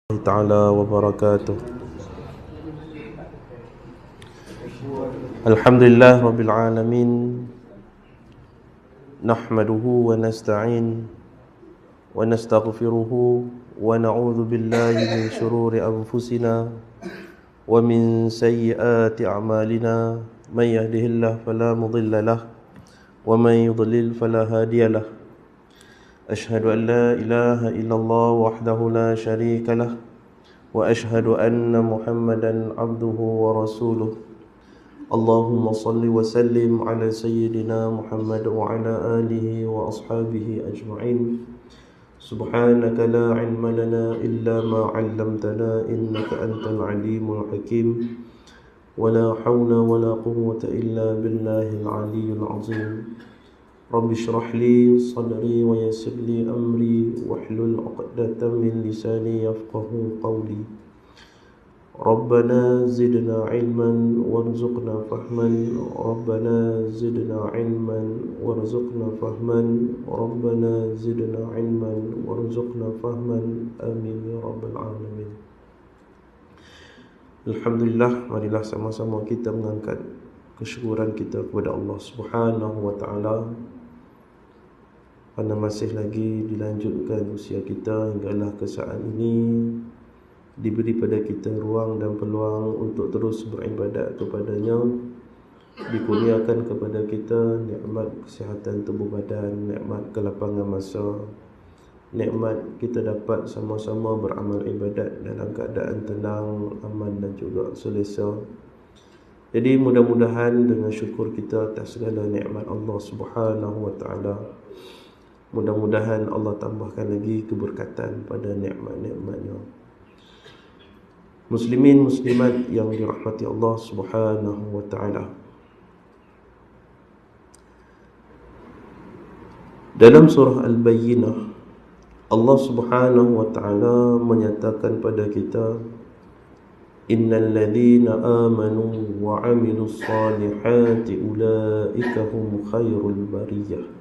تعالى وبركاته. الحمد لله رب العالمين، نحمده ونستعين ونستغفره ونعوذ بالله من شرور أنفسنا ومن سيئات أعمالنا. من يهده الله فلا مضل له ومن يضلل فلا هادي له. أشهد أن لا إله إلا الله وحده لا شريك له، وأشهد أن محمدا عبده ورسوله. اللهم صل وسلم على سيدنا محمد وعلى آله وأصحابه أجمعين. سبحانك لا علم لنا إلا ما علمتنا إنك أنت العليم الحكيم. ولا حول ولا قوة إلا بالله العلي العظيم. رب اشرح لي صدري ويسر لي أمري واحلل عقدة من لساني يفقه قولي. ربنا زدنا علما وارزقنا فهما. ربنا زدنا علما وارزقنا فهما. ربنا زدنا علما وارزقنا فهما. آمين يا رب العالمين. Alhamdulillah, marilah sama-sama kita mengangkat kesyukuran kita kepada Allah Subhanahu wa taala kerana masih lagi dilanjutkan usia kita hinggalah ke saat ini, diberi pada kita ruang dan peluang untuk terus beribadat kepadanya, dikurniakan kepada kita nikmat kesihatan tubuh badan, nikmat kelapangan masa, nikmat kita dapat sama-sama beramal ibadat dalam keadaan tenang, aman dan juga selesa. Jadi mudah-mudahan dengan syukur kita atas segala nikmat Allah Subhanahu wa taala, mudah-mudahan Allah tambahkan lagi keberkatan pada nikmat-nikmat-Nya. Muslimin muslimat yang dirahmati Allah Subhanahu wa taala, dalam surah Al-Bayyinah Allah Subhanahu wa taala menyatakan pada kita, innal ladzina amanu wa 'amilus salihati ulaika hum khairul bariyah.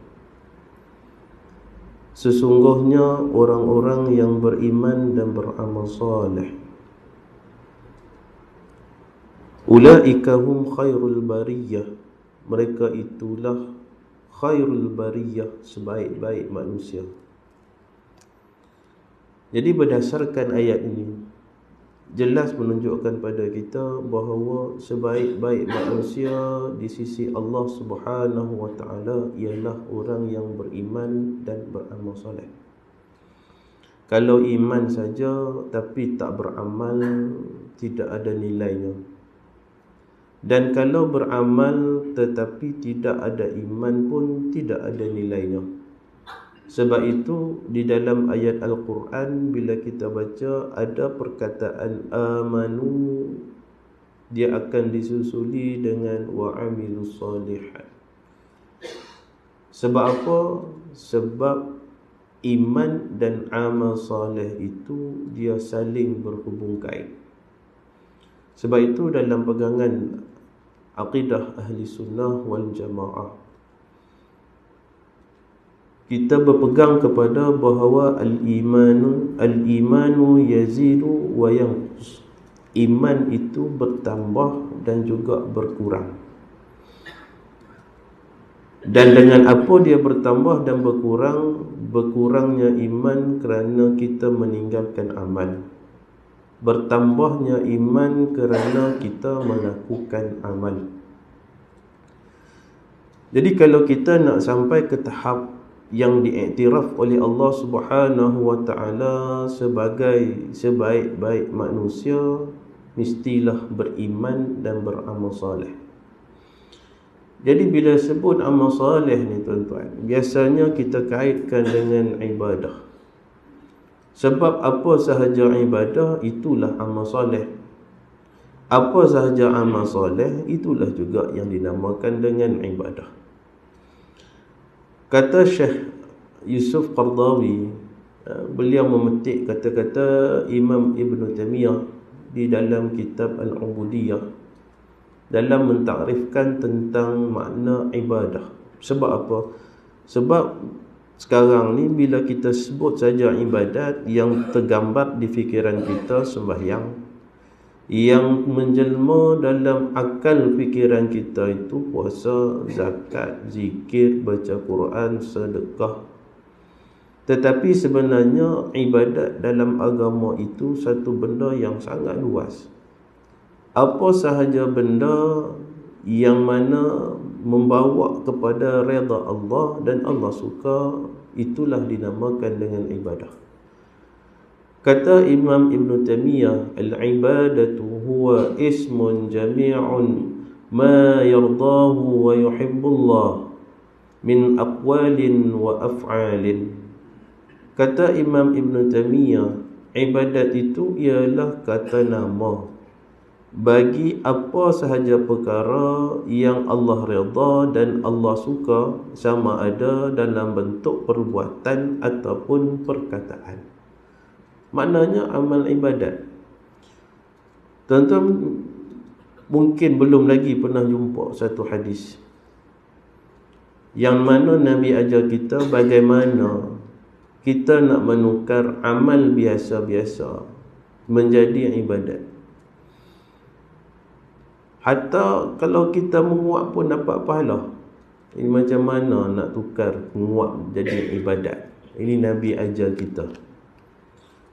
Sesungguhnya orang-orang yang beriman dan beramal saleh, ulaika hum khairul bariyah, mereka itulah khairul bariyah, sebaik-baik manusia. Jadi berdasarkan ayat ini jelas menunjukkan pada kita bahawa sebaik-baik manusia di sisi Allah Subhanahu wa taala ialah orang yang beriman dan beramal soleh. Kalau iman saja tapi tak beramal, tidak ada nilainya. Dan kalau beramal tetapi tidak ada iman pun tidak ada nilainya. Sebab itu di dalam ayat Al-Quran bila kita baca ada perkataan amanu, dia akan disusuli dengan wa'amilus salihat. Sebab apa? Sebab iman dan amal saleh itu dia saling berhubung kait. Sebab itu dalam pegangan akidah ahli sunnah wal jamaah, kita berpegang kepada bahawa al-imanu yazidu wa yanqus. Iman itu bertambah dan juga berkurang. Dan dengan apa dia bertambah dan berkurang? Berkurangnya iman kerana kita meninggalkan amal, bertambahnya iman kerana kita melakukan amal. Jadi kalau kita nak sampai ke tahap yang diiktiraf oleh Allah Subhanahu wa taala sebagai sebaik-baik manusia, mestilah beriman dan beramal soleh. Jadi bila sebut amal soleh ni tuan-tuan, biasanya kita kaitkan dengan ibadah. Sebab apa sahaja ibadah itulah amal soleh. Apa sahaja amal soleh itulah juga yang dinamakan dengan ibadah. Kata Syekh Yusuf Qardawi, beliau memetik kata-kata Imam Ibn Taymiyah di dalam kitab Al-Ubudiyah dalam mentakrifkan tentang makna ibadah. Sebab apa? Sebab Sekarang ni bila kita sebut saja ibadat, yang tergambar di fikiran kita sembahyang, yang menjelma dalam akal fikiran kita itu puasa, zakat, zikir, baca Quran, sedekah. Tetapi sebenarnya ibadat dalam agama itu satu benda yang sangat luas. Apa sahaja benda yang mana membawa kepada redha Allah dan Allah suka, itulah dinamakan dengan ibadah. Kata Imam Ibn Taymiyah, al-ibadatu huwa ismun jami'un ma yardahu wa yuhibbullah min aqwalin wa af'alin. Kata Imam Ibn Taymiyah, ibadat itu ialah kata nama bagi apa sahaja perkara yang Allah redha dan Allah suka, sama ada dalam bentuk perbuatan ataupun perkataan. Maknanya amal ibadat. Tuan-tuan mungkin belum lagi pernah jumpa satu hadis yang mana Nabi ajar kita bagaimana kita nak menukar amal biasa-biasa menjadi ibadat. Hatta kalau kita menguap pun dapat pahala. Ini macam mana nak tukar menguap jadi ibadat? Ini Nabi ajar kita.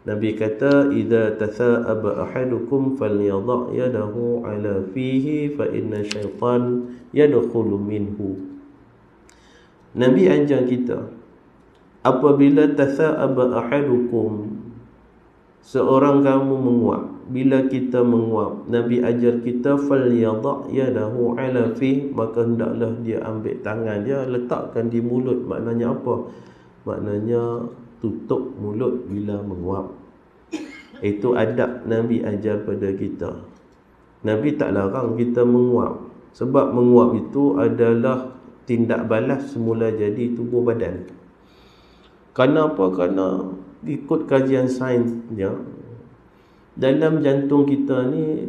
Nabi kata, "Idza tatha'aba ahadukum falyadha' yadahu 'ala fihi fa inna syaitan yadkhulu minhu." Nabi ajar kita, apabila tatha'aba ahadukum, seorang kamu menguap, bila kita menguap, Nabi ajar kita falyadha' yadahu 'ala fihi, maka hendaklah dia ambil tangan dia letakkan di mulut. Maknanya apa? Maknanya tutup mulut bila menguap. Itu adab Nabi ajar pada kita. Nabi tak larang kita menguap, sebab menguap itu adalah tindak balas semula jadi tubuh badan. Kerana apa? Kerana ikut kajian sainsnya, dalam jantung kita ni,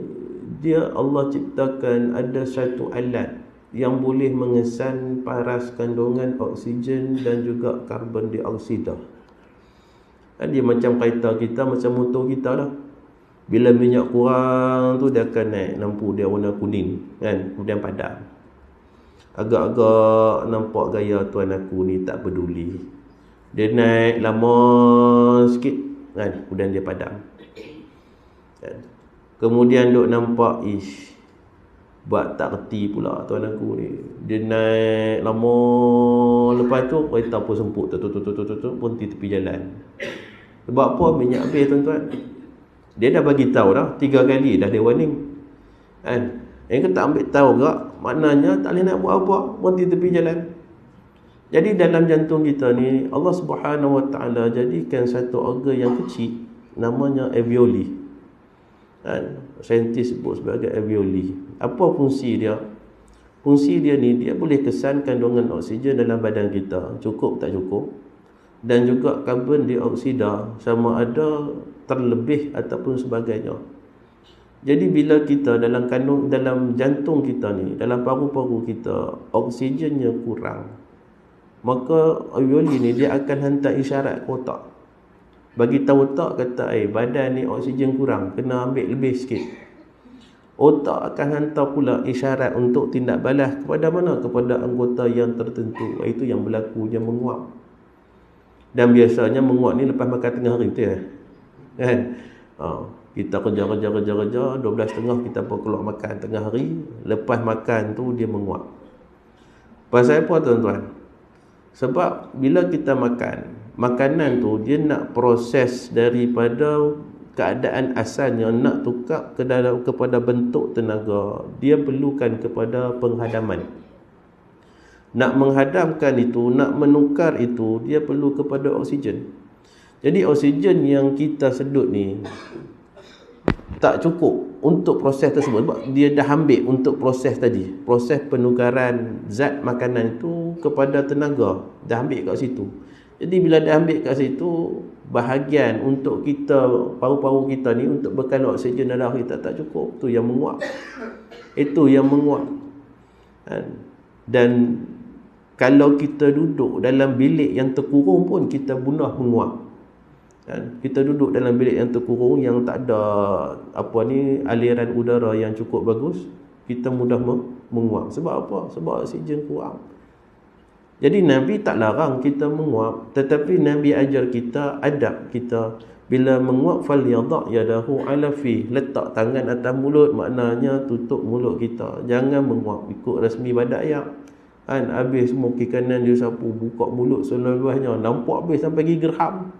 dia Allah ciptakan ada satu alat yang boleh mengesan paras kandungan oksigen dan juga karbon dioksida. Dia macam kereta kita, macam motor kita lah. Bila minyak kurang tu, dia akan naik lampu dia warna kuning, kan? Kemudian padam. Agak-agak nampak gaya tuan aku ni tak peduli, dia naik lama sikit, kan? Kemudian dia padam, kan? Kemudian duk nampak, buat tak reti pula tuan aku ni, dia naik lama, lepas tu kereta pun semput pun di tepi jalan. Sebab apa? Minyak habis tuan-tuan. Dia dah bagi tahu dah 3 kali dah dia warning, kan? Yang kita ambil tahu gak, maknanya tak boleh nak buat apa pun di tepi jalan. Jadi dalam jantung kita ni, Allah Subhanahu Wa Taala jadikan satu organ yang kecil, namanya alveoli, kan? Saintis sebut sebagai alveoli. Apa fungsi dia? Fungsi dia ni, dia boleh kesan kandungan oksigen dalam badan kita, cukup tak cukup, dan juga karbon dioksida sama ada terlebih ataupun sebagainya. Jadi bila kita dalam jantung kita ni, dalam paru-paru kita, oksigennya kurang, maka alveoli ni dia akan hantar isyarat ke otak, bagi tahu otak kata, badan ni oksigen kurang, kena ambil lebih sikit. Otak akan hantar pula isyarat untuk tindak balas kepada mana? Kepada anggota yang tertentu, iaitu yang berlakunya menguap. Dan biasanya menguap ni lepas makan tengah hari, betul kan? Kita kerja 12.30 kita pun keluar makan tengah hari, lepas makan tu dia menguap. Pasal apa tuan-tuan? Sebab bila kita makan, makanan tu dia nak proses daripada keadaan asalnya, nak tukar kepada bentuk tenaga, dia perlukan kepada penghadaman. Nak menghadamkan itu, nak menukar itu, dia perlu kepada oksigen. Jadi oksigen yang kita sedut ni tak cukup untuk proses tersebut, sebab dia dah ambil untuk proses tadi, proses penukaran zat makanan itu kepada tenaga, dah ambil kat situ. Jadi bila dah ambil kat situ, bahagian untuk kita, paru-paru kita ni, untuk bekal oksigen darah kita tak cukup, tu yang menguap. Itu yang menguap. Dan Kalau kita duduk dalam bilik yang terkurung pun kita mudah menguap. Kan? Kita duduk dalam bilik yang terkurung, yang tak ada aliran udara yang cukup bagus, kita mudah menguap. Sebab apa? Sebab oksigen kurang. Jadi Nabi tak larang kita menguap, tetapi Nabi ajar kita adab kita. Bila menguap, falyadha yadahu ala fi, letak tangan atas mulut, maknanya tutup mulut kita. Jangan menguap ikut rasmi badak ayak. Kan habis semua kiri kanan dia sapu, buka mulut seluas-luasnya, nampak habis sampai gigi gerham.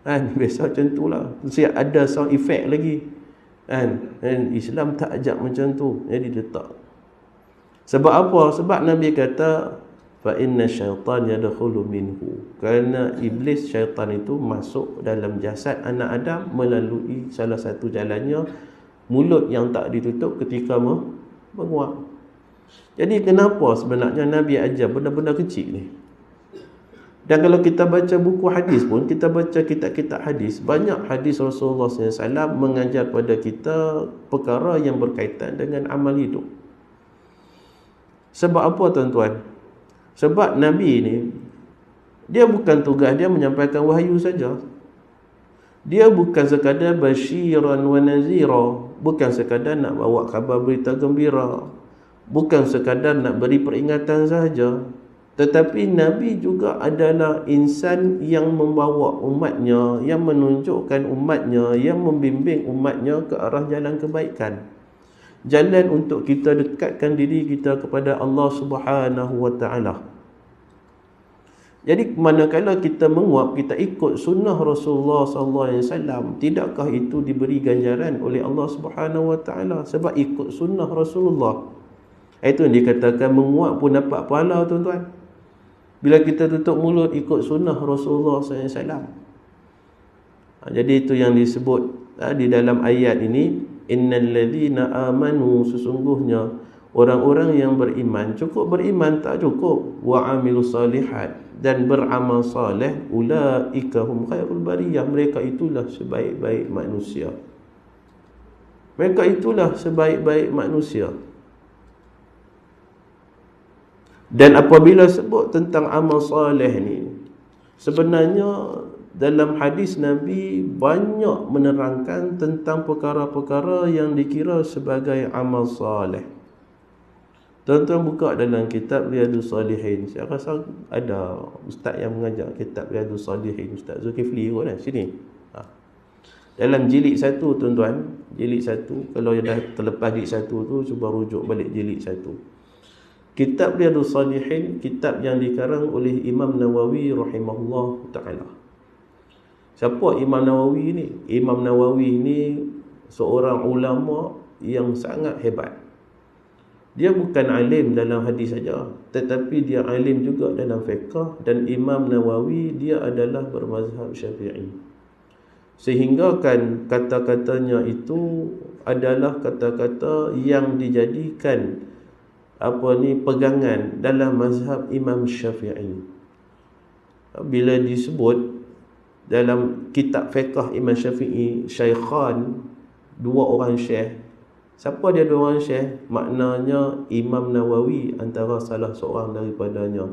Kan biasa macam itulah. Siap ada sound effect lagi. Kan Islam tak ajak macam tu. Jadi letak. Sebab apa? Sebab Nabi kata fa inna syaitan yadkhulu minhu. Kerana iblis, syaitan itu masuk dalam jasad anak Adam melalui salah satu jalannya mulut yang tak ditutup ketika menguap. Jadi kenapa sebenarnya Nabi ajar benda-benda kecil ni? Dan kalau kita baca buku hadis pun, kita baca kitab-kitab hadis, banyak hadis Rasulullah SAW mengajar pada kita perkara yang berkaitan dengan amal hidup. Sebab apa tuan-tuan? Sebab Nabi ni, dia bukan tugas dia menyampaikan wahyu saja. Dia bukan sekadar basyiran wa nazira, bukan sekadar nak bawa khabar berita gembira, bukan sekadar nak beri peringatan sahaja. Tetapi Nabi juga adalah insan yang membawa umatnya, yang menunjukkan umatnya, yang membimbing umatnya ke arah jalan kebaikan. Jalan untuk kita dekatkan diri kita kepada Allah Subhanahu wa taala. Jadi manakala kita menguap, kita ikut sunnah Rasulullah sallallahu alaihi wasallam, tidakkah itu diberi ganjaran oleh Allah Subhanahu wa taala sebab ikut sunnah Rasulullah? Itu yang dikatakan menguap pun dapat pahala tuan-tuan. Bila kita tutup mulut ikut sunnah Rasulullah SAW. Jadi itu yang disebut di dalam ayat ini, innal ladzina amanu, sesungguhnya orang-orang yang beriman. Cukup beriman tak cukup, wa amilus salihat, dan beramal saleh, ulaika hum khairul bariyah, mereka itulah sebaik-baik manusia. Mereka itulah sebaik-baik manusia. Dan apabila sebut tentang amal soleh ni, sebenarnya dalam hadis Nabi banyak menerangkan tentang perkara-perkara yang dikira sebagai amal soleh. Tuan-tuan buka dalam kitab Riyadhus Salihin. Saya rasa ada ustaz yang mengajar kitab Riyadhus Salihin, Ustaz Zulkifli kot sini. Dalam jilid 1 tuan-tuan, jilid 1, kalau dah terlepas jilid 1 tu, cuba rujuk balik jilid 1. Kitab Riyadhus Salihin, kitab yang dikarang oleh Imam Nawawi rahimahullah ta'ala. Siapa Imam Nawawi ni? Imam Nawawi ni seorang ulama yang sangat hebat. Dia bukan alim dalam hadis saja, tetapi dia alim juga dalam fiqh. Dan Imam Nawawi dia adalah bermazhab Syafi'i. Sehingga kan kata-katanya itu adalah kata-kata yang dijadikan pegangan dalam mazhab Imam Syafi'i. Bila disebut dalam kitab fiqh Imam Syafi'i, syaikhan, dua orang syekh. Siapa dia dua orang syekh? Maknanya Imam Nawawi antara salah seorang daripadanya.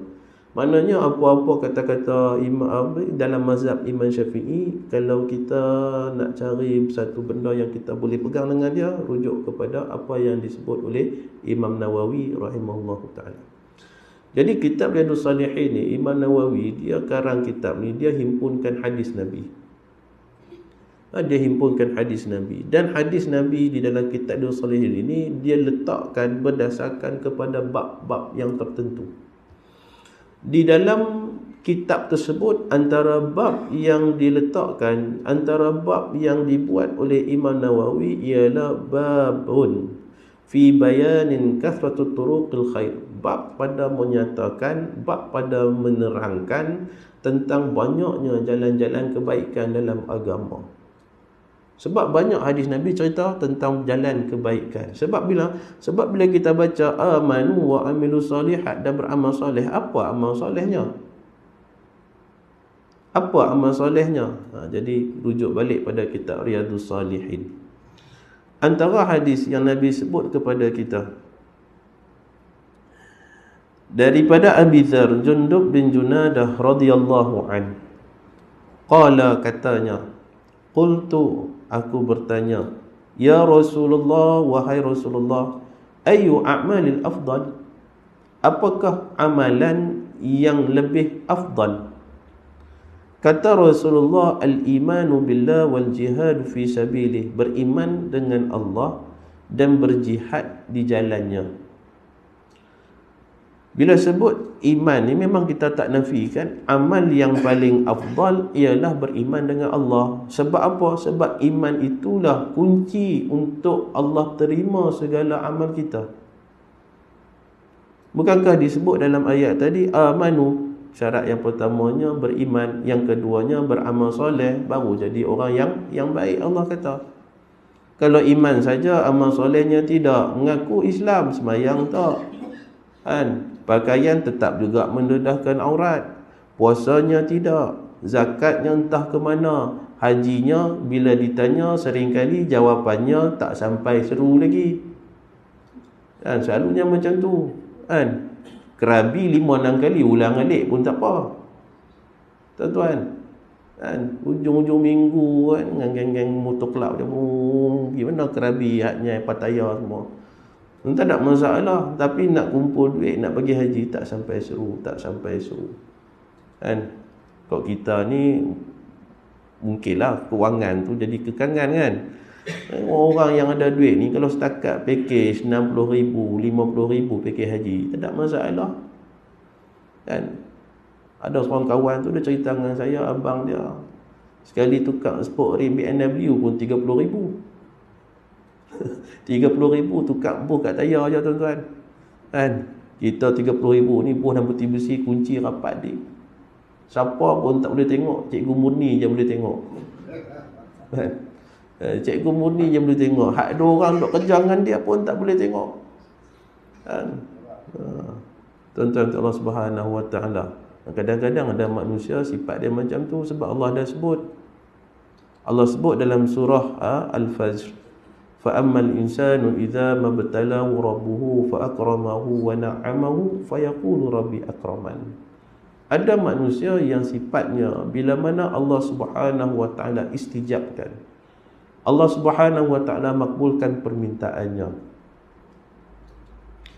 Maknanya apa-apa kata-kata dalam mazhab Imam Syafi'i, kalau kita nak cari satu benda yang kita boleh pegang dengan dia, rujuk kepada apa yang disebut oleh Imam Nawawi rahimahullah ta'ala. Jadi kitab Riyadhus Salihin ni, Imam Nawawi dia karang kitab ni, dia himpunkan hadis Nabi. Dia himpunkan hadis Nabi. Dan hadis Nabi di dalam kitab Riyadhus Salihin ini, dia letakkan berdasarkan kepada bab-bab yang tertentu. Di dalam kitab tersebut, antara bab yang diletakkan, antara bab yang dibuat oleh Imam Nawawi ialah babun fi bayanin kathratu turuqil khair. Bab pada menyatakan, bab pada menerangkan tentang banyaknya jalan-jalan kebaikan dalam agama. Sebab banyak hadis Nabi cerita tentang jalan kebaikan. Sebab bila kita baca amanu wa amilus salihat dan beramal soleh, apa amal solehnya? Apa amal solehnya? Jadi rujuk balik pada kitab Riyadhus Salihin. Antara hadis yang Nabi sebut kepada kita Daripada Abi Dzar, Jundub bin Junadah radhiyallahu an. Qala, katanya, qultu, aku bertanya, ya Rasulullah, wahai Rasulullah, ayu a'malil afdal, apakah amalan yang lebih afdal? Kata Rasulullah, al-imanu billah wal jihad fi sabilih, beriman dengan Allah dan berjihad di jalannya. Bila sebut iman ni, memang kita tak nafikan amal yang paling afdal ialah beriman dengan Allah. Sebab apa? Sebab iman itulah kunci untuk Allah terima segala amal kita. Bukankah disebut dalam ayat tadi, amanu, syarat yang pertamanya beriman, yang keduanya beramal soleh, baru jadi orang yang baik. Allah kata, kalau iman saja, amal solehnya tidak, mengaku Islam, semayang tak, kan? Pakaian tetap juga mendedahkan aurat, puasanya tidak, zakatnya entah ke mana, hajinya bila ditanya seringkali jawapannya tak sampai seru lagi, kan? Selalunya macam tu, kan? Kerabi 5-6 kali ulang alik pun tak apa, tuan-tuan, kan? Ujung-ujung minggu, kan, dengan geng-geng motor club dia pun gimana kerabi haknya Pattaya semua, tak ada masalah. Tapi nak kumpul duit, nak pergi haji, tak sampai seru, tak sampai seru, kan? Kalau kita ni mungkinlah kewangan tu jadi kekangan, kan? Orang yang ada duit ni, kalau setakat package 60,000, 50,000 package haji, tak ada masalah, kan? Ada seorang kawan tu, dia cerita dengan saya, abang dia sekali tukar sport rim BMW pun 30,000. 30,000 tukar buh kat tayar je, tuan-tuan, kan? Kita 30,000 ni buh dan peti besi, kunci rapat dik. Siapa pun tak boleh tengok, Cikgu Murni je boleh tengok, kan? Cikgu Murni je boleh tengok. Hak dua orang duk kerja dengan dia pun tak boleh tengok, kan? Tuan-tuan, Allah Subhanahu Wa Taala, kadang-kadang ada manusia sifat dia macam tu sebab Allah dah sebut. Allah sebut dalam surah Al-Fajr, فَأَمَّا الْإِنسَانُ إِذَا مَبْتَلَاهُ رَبُّهُ فَأَكْرَمَهُ وَنَعَّمَهُ فَيَقُولُ رَبِّي أَكْرَمَنِ. Ada manusia yang sifatnya bila mana Allah Subhanahu Wa Taala istijabkan, Allah Subhanahu Wa Taala makbulkan permintaannya,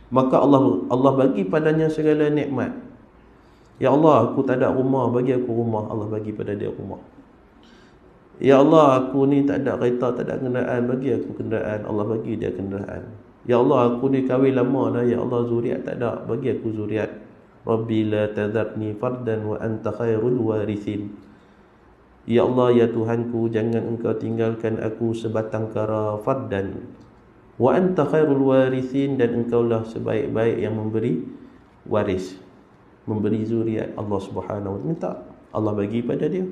maka Allah bagi padanya segala nikmat. Ya Allah, aku tak ada rumah, bagi aku rumah. Allah bagi pada dia rumah. Ya Allah, aku ni tak ada kereta, tak ada kenderaan, bagi aku kenderaan. Allah bagi dia kenderaan. Ya Allah, aku ni kahwin lama dah, ya Allah, zuriat tak ada, bagi aku zuriat. Rabbi la tadharni fardan wa anta khairul warithin. Ya Allah, ya Tuhanku, jangan engkau tinggalkan aku sebatang kara, fardan wa anta khairul warithin, dan engkaulah sebaik-baik yang memberi waris, memberi zuriat. Allah Subhanahu Wa Taala minta, Allah bagi pada dia.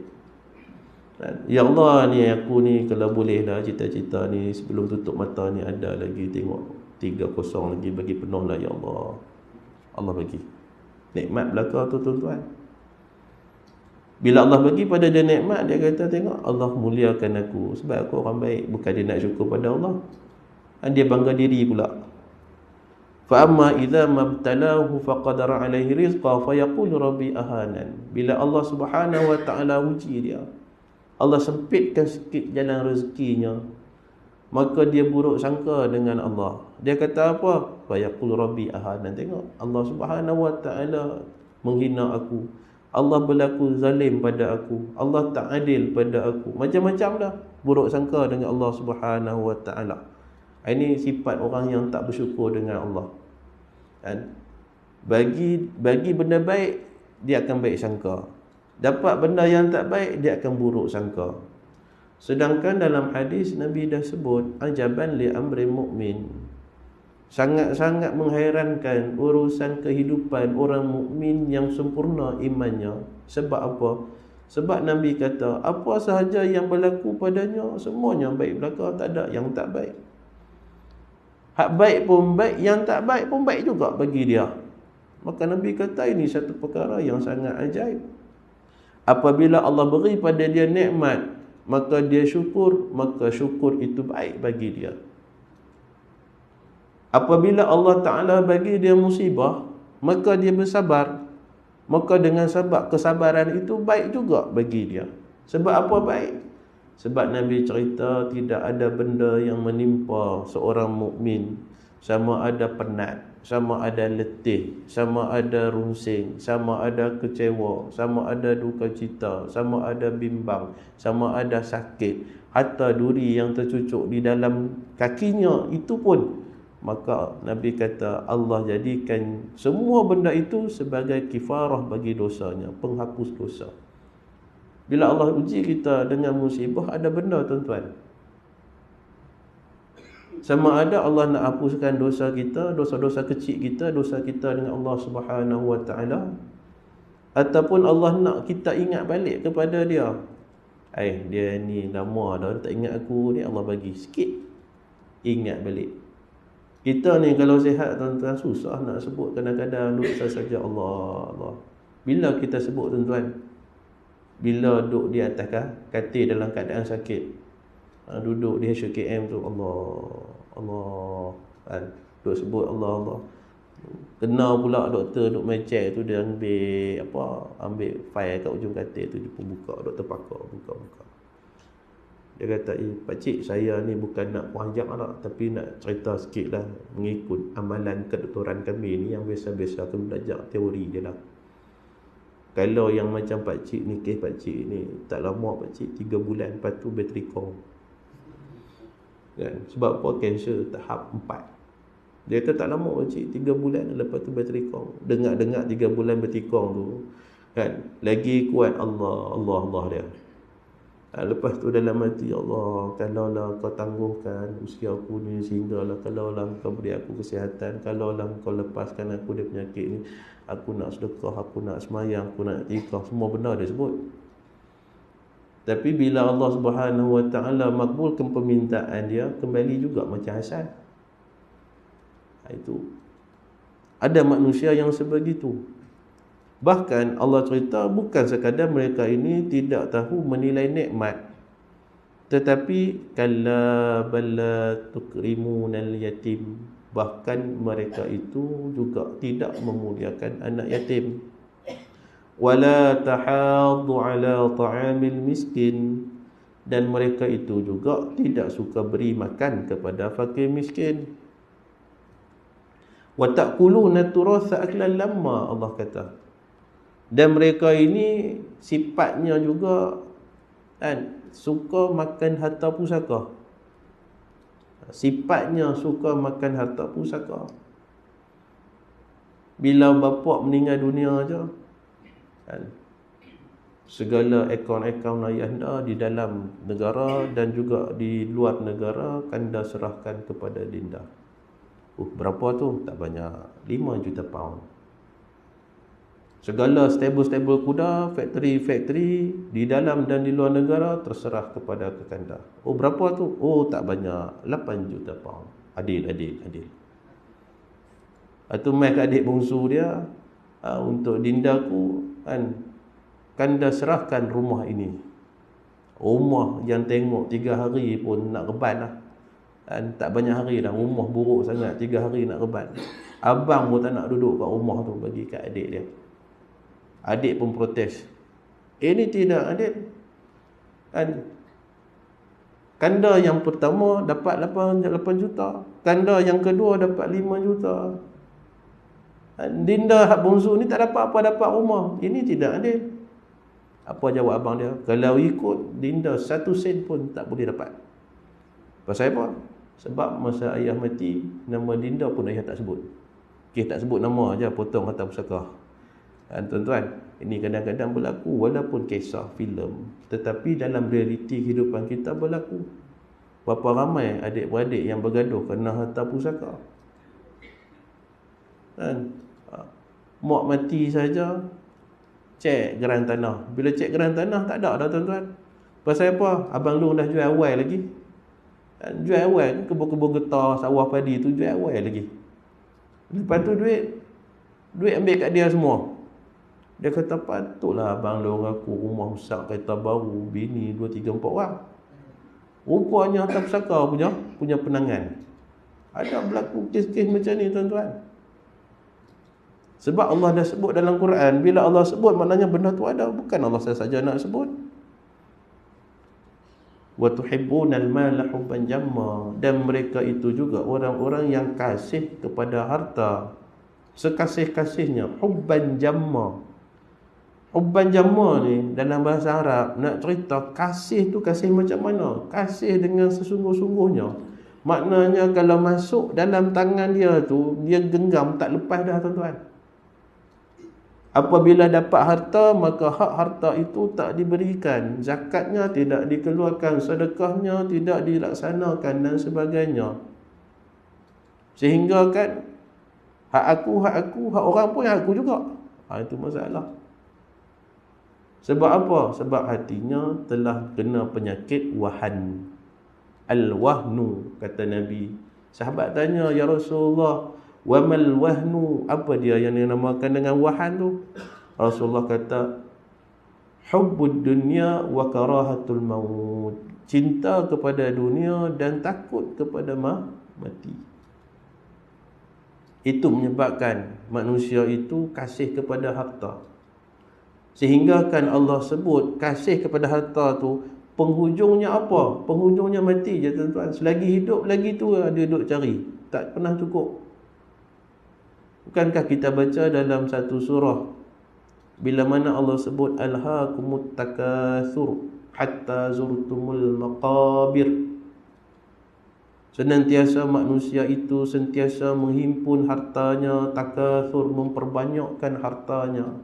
Ya Allah, ni aku ni kalau boleh lah, cita-cita ni sebelum tutup mata ni ada lagi, tengok 3-0 lagi, bagi penuh lah ya Allah. Allah bagi nikmat belaka tu, tuan-tuan. Bila Allah bagi pada dia nikmat, dia kata, tengok, Allah muliakan aku sebab aku orang baik. Bukan dia nak syukur pada Allah, dan dia bangga diri pula. Fa amma idza mabtalahu faqadara alaihi rizqa fayaqul rabbi ahanan. Bila Allah Subhanahu Wa Taala uji dia, Allah sempitkan sikit jalan rezekinya, maka dia buruk sangka dengan Allah. Dia kata apa? Fa yaqul rabbi ahanan. Tengok, Allah Subhanahu Wa Taala menghina aku, Allah berlaku zalim pada aku, Allah tak adil pada aku. Macam-macam dah buruk sangka dengan Allah Subhanahu Wa Taala. Ini sifat orang yang tak bersyukur dengan Allah, kan? Bagi benda baik, dia akan baik sangka. Dapat benda yang tak baik, dia akan buruk sangka. Sedangkan dalam hadis Nabi dah sebut, ajaban li amri mu'min, sangat-sangat menghairankan urusan kehidupan orang mukmin yang sempurna imannya. Sebab apa? Sebab Nabi kata, apa sahaja yang berlaku padanya, semuanya baik belaka, tak ada yang tak baik. Hak baik pun baik, yang tak baik pun baik juga bagi dia. Maka Nabi kata ini satu perkara yang sangat ajaib. Apabila Allah beri pada dia nikmat, maka dia syukur, maka syukur itu baik bagi dia. Apabila Allah Ta'ala bagi dia musibah, maka dia bersabar. Maka dengan sebab kesabaran itu baik juga bagi dia. Sebab apa baik? Sebab Nabi cerita tidak ada benda yang menimpa seorang mukmin, sama ada penat, sama ada letih, sama ada runsing, sama ada kecewa, sama ada duka cita, sama ada bimbang, sama ada sakit, hatta duri yang tercucuk di dalam kakinya itu pun, maka Nabi kata Allah jadikan semua benda itu sebagai kifarah bagi dosanya, penghapus dosa. Bila Allah uji kita dengan musibah, ada benda tuan-tuan, sama ada Allah nak hapuskan dosa kita, dosa-dosa kecil kita, dosa kita dengan Allah Subhanahu Wa Taala, ataupun Allah nak kita ingat balik kepada dia. Dia ni lama dah tak ingat aku ni, Allah bagi sikit ingat balik. Kita ni kalau sihat tuan-tuan, susah nak sebut, kadang-kadang duduk saja Allah, Allah. Bila kita sebut tuan-tuan? Bila duduk di atas katil dalam keadaan sakit, duduk di HKM tu, Allah, Allah, duduk sebut Allah, Allah. Kena pula doktor duduk main check tu, dia ambil file kat ujung katil tu, dia pun buka, doktor pakar buka. Dia kata, pakcik, saya ni bukan nak panjang lah, tapi nak cerita sikit lah, mengikut amalan kedoktoran kami ni, yang biasa-biasa kami belajar teori je lah. Kalau yang macam pakcik ni, kes pakcik ni, tak lama pakcik, 3 bulan, lepas tu bertrikong. Kan? Sebab apa? Kanser tahap 4. Dia kata tak lama pakcik, 3 bulan, lepas tu bertrikong. Dengar-dengar 3 bulan bertrikong tu, kan? Lagi kuat Allah dia. Lepas tu dalam hati, Allah, kalaulah kau tangguhkan usia aku ni, sehinggalah kalaulah kau beri aku kesihatan, kalaulah kau lepaskan aku dari penyakit ni, aku nak sedekah, aku nak semayang, aku nak ikhraf, semua benda dia sebut. Tapi bila Allah Subhanahu Wa Taala makbulkan permintaan dia, kembali juga macam Hasan. Itu ada manusia yang sebegitu. Bahkan Allah cerita bukan sekadar mereka ini tidak tahu menilai nikmat, tetapi kalla balla tukrimunal yatim, bahkan mereka itu juga tidak memuliakan anak yatim. Wala tahaddu ala ta'amil miskin, dan mereka itu juga tidak suka beri makan kepada fakir miskin. Wa ta'kuluna turatha aklan lamma, Allah kata. Dan mereka ini sifatnya juga suka makan harta pusaka. Sifatnya suka makan harta pusaka. Bila bapa meninggal dunia aja, segala akaun-akaun ayah anda di dalam negara dan juga di luar negara anda serahkan kepada Dinda. Berapa tu? Tak banyak, 5 juta pound. Segala stable kuda, factory di dalam dan di luar negara terserah kepada Kekanda. Berapa tu? Tak banyak, 8 juta pound. Adil. Atau mai ke adik bongsu dia, untuk Dindaku, Kanda serahkan rumah ini. Rumah yang tengok 3 hari pun nak reban lah. Tak banyak hari dah, rumah buruk sangat, 3 hari nak reban. Abang pun tak nak duduk kat rumah tu, bagi kat adik dia. Adik pun protes. Ini tidak adil. Kanda yang pertama dapat 8 juta. Kanda yang kedua dapat 5 juta. Dinda hak bongsu ni tak dapat apa, dapat rumah. Ini tidak adil. Apa jawab abang dia? Kalau ikut Dinda 1 sen pun tak boleh dapat. Pasal apa? Sebab masa ayah mati, nama Dinda pun ayah tak sebut. Tak sebut nama aja, potong harta pusaka. Tuan-tuan, ini kadang-kadang berlaku walaupun kisah filem, tetapi dalam realiti kehidupan kita berlaku. Berapa ramai adik-beradik yang bergaduh kerana harta pusaka. Mak mati saja, cek geran tanah. Bila cek geran tanah, tak ada dah tuan-tuan. Pasal apa? Abang Long dah jual awal lagi. Jual awal, kebun-kebun getah, sawah padi tu jual awal lagi. Lepas tu duit ambil kat dia semua. Dia kata, patutlah abang Long aku rumah besar, kereta baru, bini 2, 3, 4 orang. Rupanya harta pusaka punya penangan. Ada berlaku kes-kes macam ni tuan-tuan. Sebab Allah dah sebut dalam Quran. Bila Allah sebut maknanya benda tu ada. Bukan Allah saja nak sebut. Wa tuhibbunal mala hubban jamma. Dan mereka itu juga orang-orang yang kasih kepada harta sekasih-kasihnya, hubban jamma. Hubban jamma ni dalam bahasa Arab nak cerita kasih tu kasih macam mana? Kasih dengan sesungguh-sungguhnya. Maknanya kalau masuk dalam tangan dia tu, dia genggam tak lepas dah tuan-tuan. Apabila dapat harta, maka hak harta itu tak diberikan, zakatnya tidak dikeluarkan, sedekahnya tidak dilaksanakan dan sebagainya. Sehingga kan hak aku, hak orang pun hak aku juga. Itu masalah. Sebab apa? Sebab hatinya telah kena penyakit wahan. Al-wahnu, kata Nabi. Sahabat tanya, ya Rasulullah, wa mal wahnu, apa dia yang dinamakan dengan wahan tu? Rasulullah kata, hubbud dunya wa karahatul maut. Cinta kepada dunia dan takut kepada mati. Itu menyebabkan manusia itu kasih kepada harta. Sehingga kan Allah sebut kasih kepada harta tu penghujungnya apa? Penghujungnya mati je tuan-tuan. Selagi hidup lagi tu dia duduk cari, tak pernah cukup. Bukankah kita baca dalam satu surah bila mana Allah sebut alhaakumut takatsur hatta zurtumul maqabir. Senantiasa manusia itu sentiasa menghimpun hartanya, takatsur, memperbanyakkan hartanya.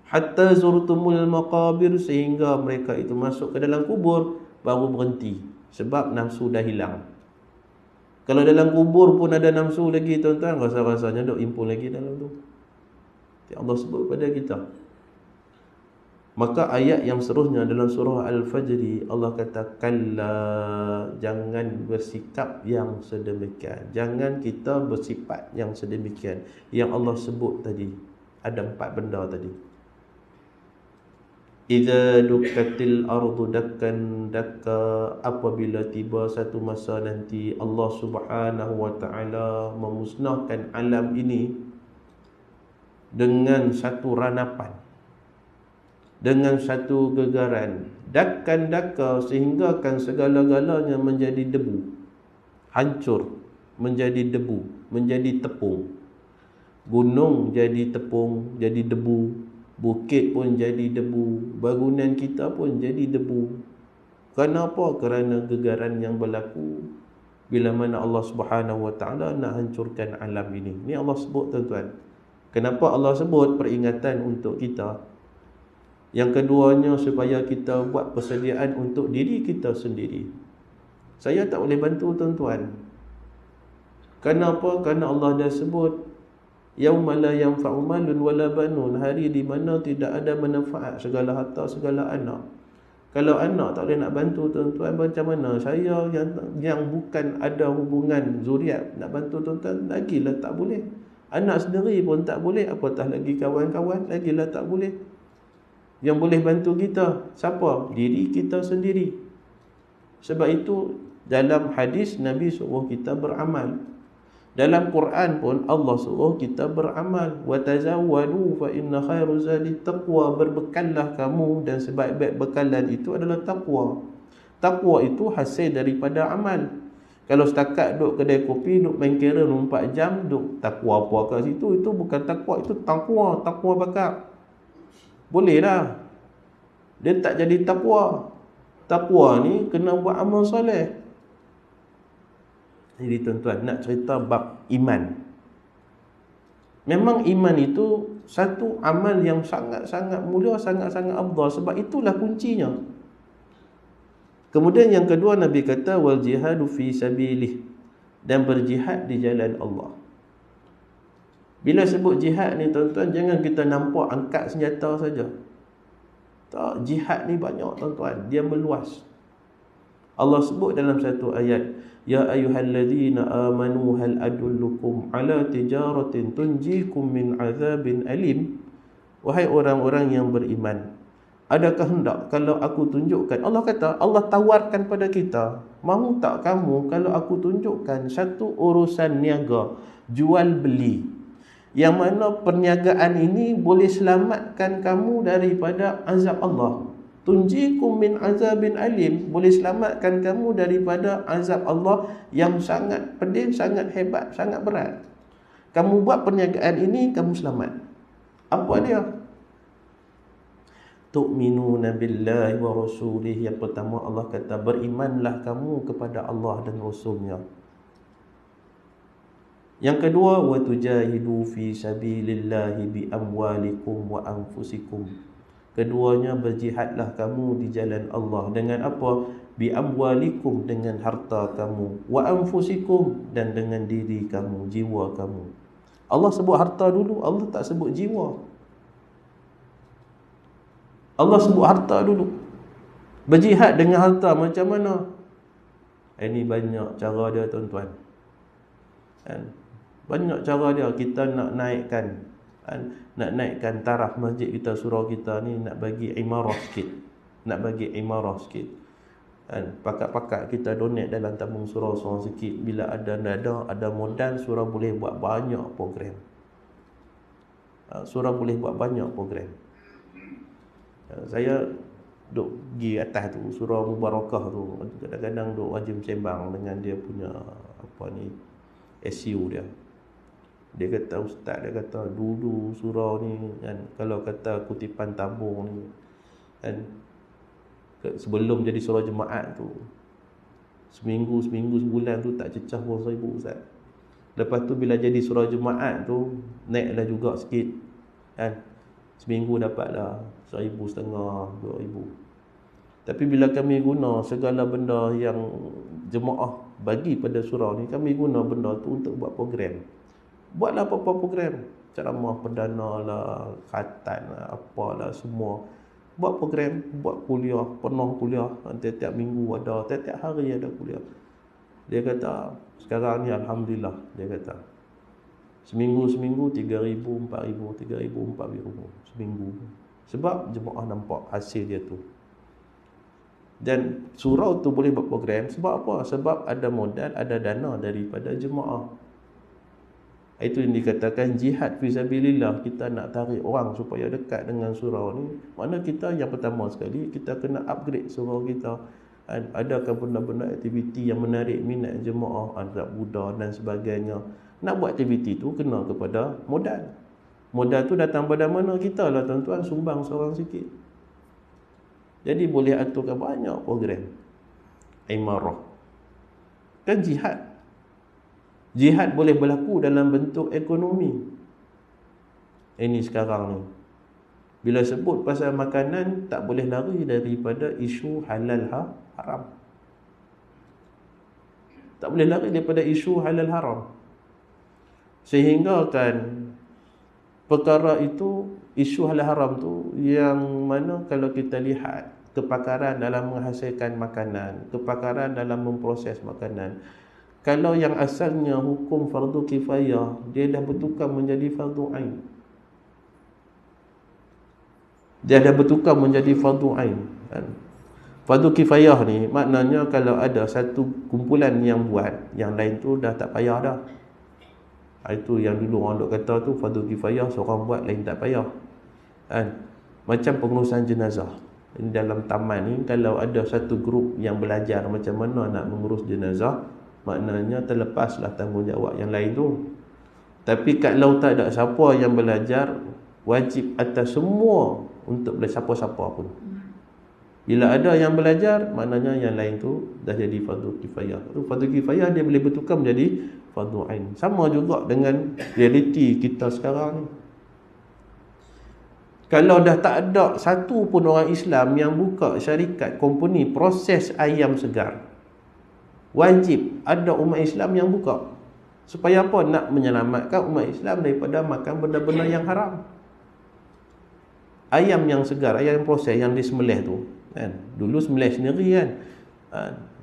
Hatta zurtumul maqabir, sehingga mereka itu masuk ke dalam kubur baru berhenti sebab nafsu dah hilang. Kalau dalam kubur pun ada nafsu lagi tuan-tuan, rasa-rasanya duk impun lagi dalam tu. Allah sebut pada kita. Maka ayat yang seterusnya dalam surah Al-Fajr, Allah kata kalla, jangan bersikap yang sedemikian. Jangan kita bersifat yang sedemikian. Yang Allah sebut tadi, ada 4 benda tadi. Idza dukkatil ardu dakkan dakka, apabila tiba satu masa nanti Allah Subhanahu wa taala memusnahkan alam ini dengan satu ranapan, dengan satu gegaran. Dakkan dakka, sehingga kan segala-galanya menjadi debu, hancur, menjadi debu, menjadi tepung. Gunung jadi tepung, jadi debu. Bukit pun jadi debu, bangunan kita pun jadi debu. Kenapa? Kerana gegaran yang berlaku bila mana Allah Subhanahu wa taala nak hancurkan alam ini. Ni Allah sebut tuan-tuan. Kenapa Allah sebut? Peringatan untuk kita. Yang keduanya supaya kita buat persediaan untuk diri kita sendiri. Saya tak boleh bantu tuan-tuan. Kenapa? Kerana Allah dah sebut yauma la yanfa'u malun wala banun, hari di mana tidak ada manfaat segala harta, segala anak. Kalau anak tak boleh nak bantu tuan-tuan, macam mana saya yang bukan ada hubungan zuriat nak bantu tuan-tuan? Lagilah tak boleh. Anak sendiri pun tak boleh, apatah lagi kawan-kawan, lagilah tak boleh. Yang boleh bantu kita siapa? Diri kita sendiri. Sebab itu dalam hadis Nabi suruh kita beramal. Dalam Quran pun Allah suruh kita beramal. Wa tazawwadu fa inna khairu zadi taqwa, berbekallah kamu dan sebaik-baik bekalan itu adalah takwa. Takwa itu hasil daripada amal. Kalau setakat duduk kedai kopi, duduk main kera 24 jam, duduk takwa apa kat situ, itu bukan takwa, itu takwa bakar. Boleh lah. Dia tak jadi takwa. Takwa ni kena buat amal soleh. Jadi tuan-tuan, nak cerita bab iman. Memang iman itu satu amal yang sangat-sangat mulia, sangat-sangat afdal. Sebab itulah kuncinya. Kemudian yang kedua Nabi kata wal jihadu fi sabilih, dan berjihad di jalan Allah. Bila sebut jihad ni tuan-tuan, jangan kita nampak angkat senjata saja. Tak, jihad ni banyak tuan-tuan, dia meluas. Allah sebut dalam satu ayat, ya ayyuhalladzina amanu hal adullukum ala tijaratin tunjikum min azabin alim. Wahai orang-orang yang beriman, adakah hendak kalau aku tunjukkan, Allah kata, Allah tawarkan pada kita, mahu tak kamu kalau aku tunjukkan satu urusan niaga, jual beli, yang mana perniagaan ini boleh selamatkan kamu daripada azab Allah. Tunjikum min azabin alim, boleh selamatkan kamu daripada azab Allah yang sangat pedih, sangat hebat, sangat berat. Kamu buat perniagaan ini, kamu selamat. Apa dia? Tu'minuna billahi wa rasulih. Yang pertama Allah kata, berimanlah kamu kepada Allah dan Rasulnya. Yang kedua, wa tujahidu fi sabilillahi bi amwalikum wa anfusikum. Keduanya, berjihadlah kamu di jalan Allah dengan apa? Bi amwalikum, dengan harta kamu, wa anfusikum, dan dengan diri kamu, jiwa kamu. Allah sebut harta dulu, Allah tak sebut jiwa. Allah sebut harta dulu. Berjihad dengan harta macam mana? Ini banyak cara dia, tuan-tuan. Banyak cara dia. Kita nak naikkan taraf masjid kita, surau kita ni, nak bagi imarah sikit. Pakat-pakat kita donate dalam tabung surau seorang sikit. Bila ada modal, surau boleh buat banyak program. Surau boleh buat banyak program. Saya duk pergi atas tu, surau Mubarakah tu, kadang-kadang duk wajib sembang dengan dia punya SU dia. Dia kata, ustaz, dia kata dulu surau ni kan, kalau kata kutipan tabung ni kan, sebelum jadi surau jemaat tu, seminggu sebulan tu tak cecah pun 1,000, ustaz. Lepas tu bila jadi surau jemaat tu, naiklah juga sikit kan, seminggu dapatlah 1,500, 2,000. Tapi bila kami guna segala benda yang jemaah bagi pada surau ni, kami guna benda tu untuk buat program. Buatlah apa-apa program, ceramah perdana lah, khatan lah, apalah semua. Buat program, buat kuliah, penuh kuliah. Tiap-tiap minggu ada, tiap-tiap hari ada kuliah. Dia kata, sekarang ni Alhamdulillah, dia kata, seminggu 3,000, 4,000, 3,000, 4,000 seminggu. Sebab jemaah nampak hasil dia tu. Dan surau tu boleh buat program sebab apa? Sebab ada modal, ada dana daripada jemaah. Itu yang dikatakan jihad fisabilillah. Kita nak tarik orang supaya dekat dengan surau ni. Mana kita yang pertama sekali, kita kena upgrade surau kita. Adakah benda-benda aktiviti yang menarik minat jemaah, adab Buddha dan sebagainya. Nak buat aktiviti tu kena kepada modal. Modal tu datang pada mana? Kita lah, tuan-tuan, sumbang seorang sikit. Jadi boleh aturkan banyak program imarah. Kan jihad. Jihad boleh berlaku dalam bentuk ekonomi. Ini sekarang ni, bila sebut pasal makanan, tak boleh lari daripada isu halal haram. Tak boleh lari daripada isu halal haram. Sehingga kan perkara itu, isu halal haram tu, yang mana kalau kita lihat kepakaran dalam menghasilkan makanan, kepakaran dalam memproses makanan, kalau yang asalnya hukum fardu kifayah, dia dah bertukar menjadi fardu ain. Dia dah bertukar menjadi fardu ain. Fardu kifayah ni maknanya kalau ada satu kumpulan yang buat, yang lain tu dah tak payah dah. Itu yang dulu orang duk kata tu fardu kifayah, seorang buat lain tak payah. Macam pengurusan jenazah. Dalam taman ni, kalau ada satu grup yang belajar macam mana nak mengurus jenazah, maknanya terlepaslah tanggungjawab yang lain tu. Tapi kalau tak ada siapa yang belajar, wajib atas semua untuk belajar, siapa-siapa pun. Bila ada yang belajar, maknanya yang lain tu dah jadi fardu kifayah. Fardu kifayah dia boleh bertukar menjadi fardu ain. Sama juga dengan realiti kita sekarang ni. Kalau dah tak ada satu pun orang Islam yang buka syarikat company proses ayam segar, wajib ada umat Islam yang buka. Supaya apa? Nak menyelamatkan umat Islam daripada makan benda-benda yang haram. Ayam yang segar, ayam yang proses, yang disembelih tu kan, dulu sembelih sendiri kan.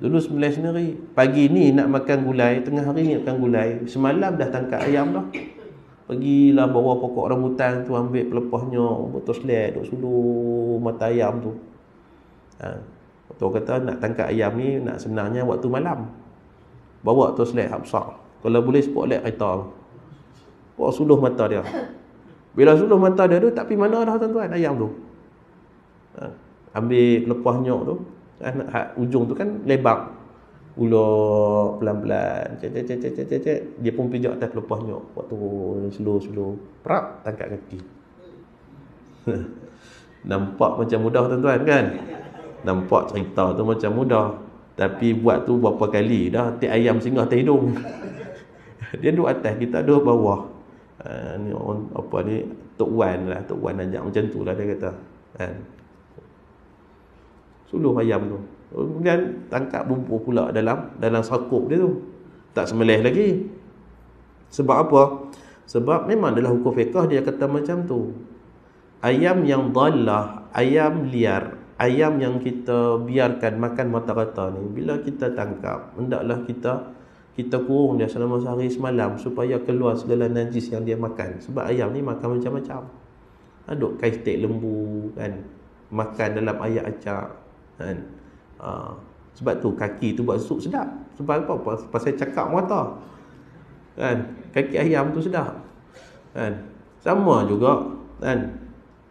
Dulu sembelih sendiri. Pagi ni nak makan gulai, tengah hari ni makan gulai, semalam dah tangkap ayam dah. Pergilah bawa pokok rambutan tu, ambil pelepahnya, betul selek, duk suluh mata ayam tu. Betul kata nak tangkap ayam ni, nak senangnya waktu malam. Bawa tu selek hak besar. Kalau boleh spotlight kereta. suluh mata dia. Bila suluh mata dia tu, tak pergi mana dah tuan-tuan, ayam tu. Ambil lepas nyok tu, kan, ujung tu kan lebar. Ulur pelan-pelan, cek. Dia pun pijak atas lepas nyok. Buat turun, slow. Prap, tangkap kaki. Nampak macam mudah tuan-tuan kan? Nampak cerita tu macam mudah. Tapi buat tu berapa kali dah, tiap ayam singgah atas hidung. Dia duduk atas, kita duduk bawah. Ni apa ni, Tok Wan ajak macam tu lah dia kata. Kan? Suluh ayam tu. Kemudian tangkap bumbu pula dalam sakup dia tu. Tak sembelih lagi. Sebab apa? Sebab memang dalam hukum fiqh dia kata macam tu. Ayam yang dhallah, ayam liar, ayam yang kita biarkan makan mata-mata ni, bila kita tangkap, hendaklah kita kurung dia selama sehari semalam supaya keluar segala najis yang dia makan. Sebab ayam ni makan macam-macam. Aduk kai steak lembu kan, makan dalam air acak kan. Sebab tu kaki tu buat sup sedap. Sebab apa? Pasal cakap mata kan, kaki ayam tu sedap kan. Sama juga kan,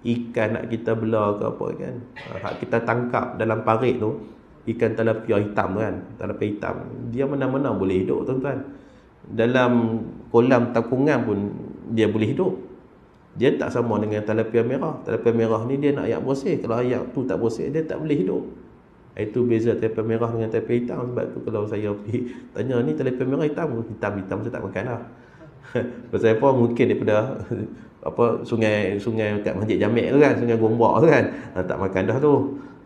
ikan nak kita belah ke apa kan, kita tangkap dalam parit tu, ikan tilapia hitam kan, tilapia hitam, dia mana-mana boleh hidup tuan-tuan. Dalam kolam tapungan pun dia boleh hidup. Dia tak sama dengan tilapia merah. Tilapia merah ni dia nak ayak bersih. Kalau ayak tu tak bersih, dia tak boleh hidup. Itu beza tilapia merah dengan tilapia hitam. Sebab tu kalau saya pergi tanya, ni tilapia merah hitam saya tak makan lah. Pasal apa? Mungkin daripada sungai kat Masjid Jamek tu kan, sungai Gombak tu kan, tak makan dah tu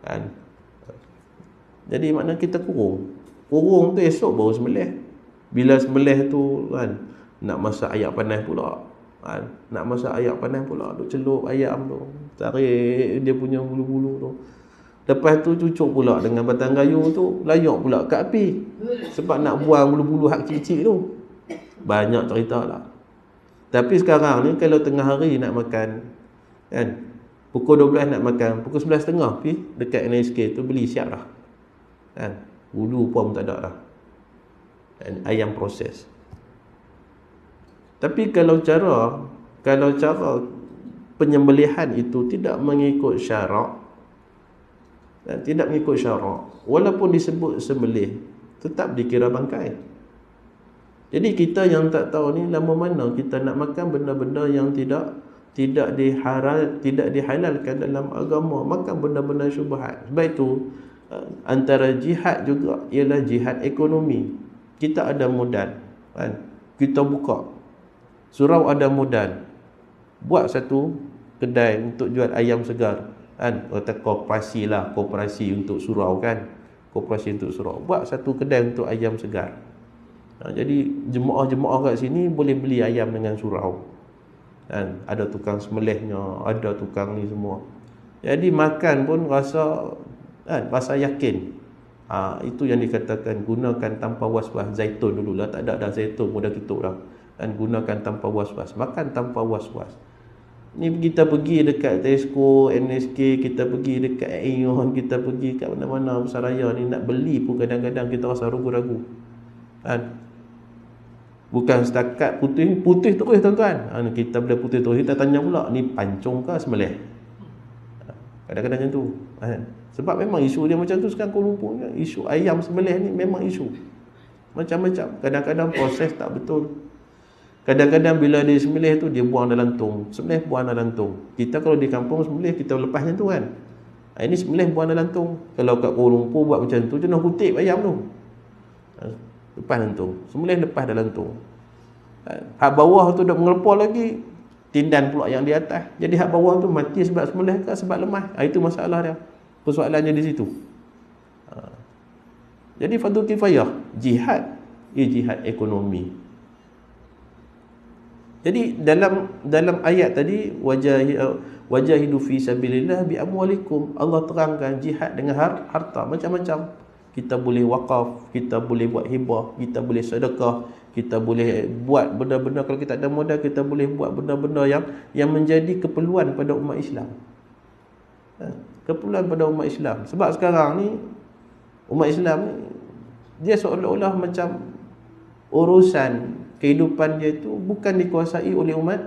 kan. Jadi makna kita kurung tu esok baru sembelih. Bila sembelih tu kan, nak masak ayak panas pula kan, duk celup ayam tu, tarik dia punya bulu-bulu tu. Lepas tu cucuk pula dengan batang kayu tu, layak pula kat api. Sebab nak buang bulu-bulu hak kecil-kecil tu. Banyak cerita lah. Tapi sekarang ni kalau tengah hari nak makan kan, pukul 12 nak makan, pukul 11.30 pergi dekat NSK tu beli siap dah kan. Bulu pun tak ada dah. Dan ayam proses. Tapi kalau cara penyembelihan itu tidak mengikut syarak, dan tidak mengikut syarak, walaupun disebut sembelih, tetap dikira bangkai. Jadi kita yang tak tahu ni, lama mana kita nak makan benda-benda yang tidak dihalalkan dalam agama, makan benda-benda syubhat. Sebab itu antara jihad juga ialah jihad ekonomi. Kita ada modal kan, kita buka surau, ada modal, buat satu kedai untuk jual ayam segar kan, kata koperasi untuk surau kan, koperasi untuk surau, buat satu kedai untuk ayam segar. Jadi jemaah-jemaah kat sini boleh beli ayam dengan surau kan, ada tukang sembelihnya, ada tukang ni semua. Jadi makan pun rasa yakin. Itu yang dikatakan gunakan tanpa was-was. Zaitun dululah, tak ada zaitun mudah tutup dah kan, gunakan tanpa was-was, makan tanpa was-was. Ni kita pergi dekat Tesco, NSK, kita pergi dekat Aeon, kita pergi kat mana-mana Pasaraya ni, nak beli pun kadang-kadang kita rasa ragu-ragu kan. Bukan setakat putih terus tuan-tuan. Kita bila putih terus, kita tanya pula, ni pancung ke sembelih? Kadang-kadang macam tu kan. Sebab memang isu dia macam tu sekarang Kuala Lumpur ni. Isu ayam sembelih ni memang isu macam-macam. Kadang-kadang proses tak betul. Kadang-kadang bila dia sembelih tu, dia buang dalam tong. Sembelih buang dalam tong. Kita kalau di kampung sembelih, kita lepas macam tu kan. Ini sembelih buang dalam tong. Kalau kat Kuala Lumpur buat macam tu, jenuh kutip ayam tu, lepas dalam tong. Sembelih lepas dalam tong. Hak bawah tu dah mengelepar lagi, tindan pula yang di atas. Jadi hak bawah tu mati sebab sembelih ke sebab lemah. Itu masalah dia. Persoalannya di situ. Jadi fardu kifayah, jihad ekonomi. Jadi dalam ayat tadi, wajahidu fi sabilillah bi amwalikum, Allah terangkan jihad dengan harta macam-macam. Kita boleh wakaf, kita boleh buat hibah, kita boleh sedekah, kita boleh buat benda-benda, kalau kita ada modal kita boleh buat benda-benda yang menjadi keperluan pada umat Islam. Keperluan pada umat Islam. Sebab sekarang ni umat Islam ni, dia seolah-olah macam urusan kehidupan dia itu bukan dikuasai oleh umat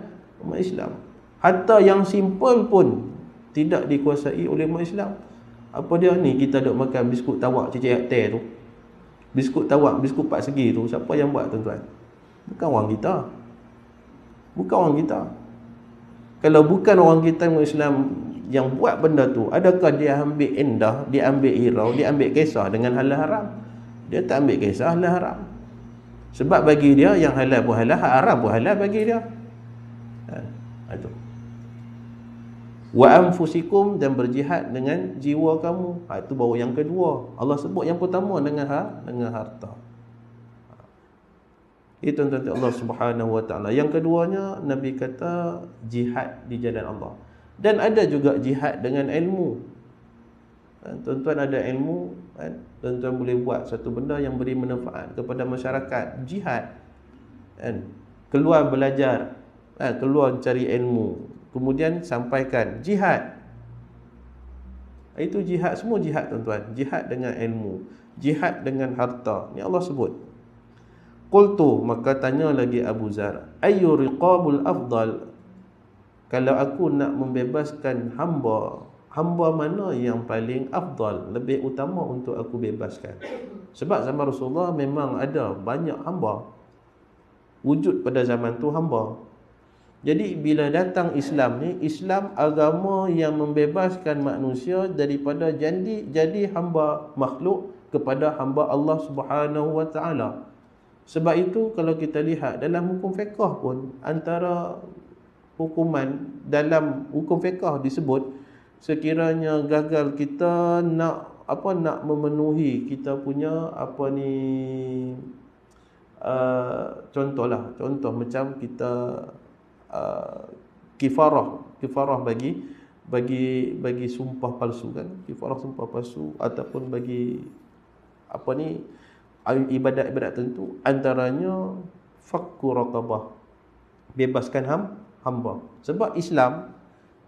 Islam. Hatta yang simple pun tidak dikuasai oleh umat Islam. Apa dia ni, kita duk makan biskut tawak cicik teh tu. Biskut tawak, biskut 4 segi tu, siapa yang buat tuan-tuan? Bukan orang kita. Bukan orang kita. Kalau bukan orang kita Islam yang buat benda tu, adakah dia ambil indah, dia ambil hirau, dia ambil kisah dengan halal haram? Dia tak ambil kisah halal haram. Sebab bagi dia yang halal pun halal, haram pun halal bagi dia. Itu. Wa anfusikum, dan berjihad dengan jiwa kamu. Itu baru yang kedua. Allah sebut yang pertama dengan harta. Itu tuan-tuan Allah Subhanahu wa taala. Yang keduanya Nabi kata jihad di jalan Allah. Dan ada juga jihad dengan ilmu. Tuan-tuan ada ilmu, tuan-tuan boleh buat satu benda yang beri manfaat kepada masyarakat. Jihad. Keluar belajar, keluar cari ilmu, kemudian sampaikan. Jihad. Itu jihad, semua jihad tuan-tuan. Jihad dengan ilmu, jihad dengan harta. Ni Allah sebut. Qultu, maka tanya lagi Abu Zar, ayyu riqabul afdal? Kalau aku nak membebaskan hamba, hamba mana yang paling afdal, lebih utama untuk aku bebaskan? Sebab zaman Rasulullah memang ada banyak hamba. Wujud pada zaman tu hamba. Jadi bila datang Islam ni, Islam agama yang membebaskan manusia daripada jadi hamba makhluk kepada hamba Allah Subhanahu wa taala. Sebab itu kalau kita lihat dalam hukum fiqh pun, antara hukuman dalam hukum fiqh disebut, sekiranya gagal kita nak memenuhi kita punya contoh macam kita kifarah bagi sumpah palsu kan, kifarah sumpah palsu, ataupun bagi ibadat-ibadat tentu, antaranya fakku raqabah, bebaskan hamba. Sebab Islam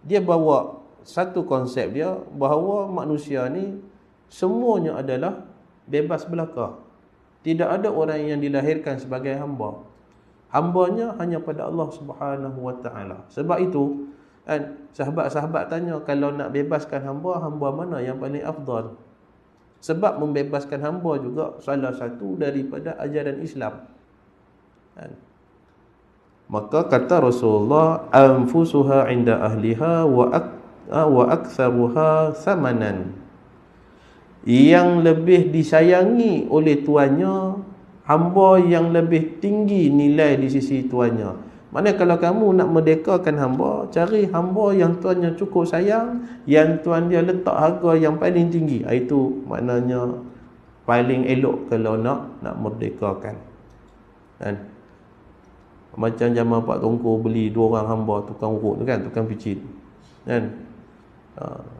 dia bawa satu konsep dia bahawa manusia ni semuanya adalah bebas belaka. Tidak ada orang yang dilahirkan sebagai hamba. Hambanya hanya pada Allah Subhanahu wa taala. Sebab itu sahabat-sahabat tanya, kalau nak bebaskan hamba mana yang paling afdal? Sebab membebaskan hamba juga salah satu daripada ajaran Islam. Maka kata Rasulullah, anfusuha inda ahliha wa aktsaruha samanan. Yang lebih disayangi oleh tuannya, hamba yang lebih tinggi nilai di sisi tuannya. Maknanya kalau kamu nak merdekakan hamba, cari hamba yang tuannya cukup sayang, yang tuan dia letak harga yang paling tinggi. Itu maknanya paling elok kalau nak merdekakan. Macam zaman Pak Tongko beli 2 orang hamba tukang urut tu kan, tukang picit.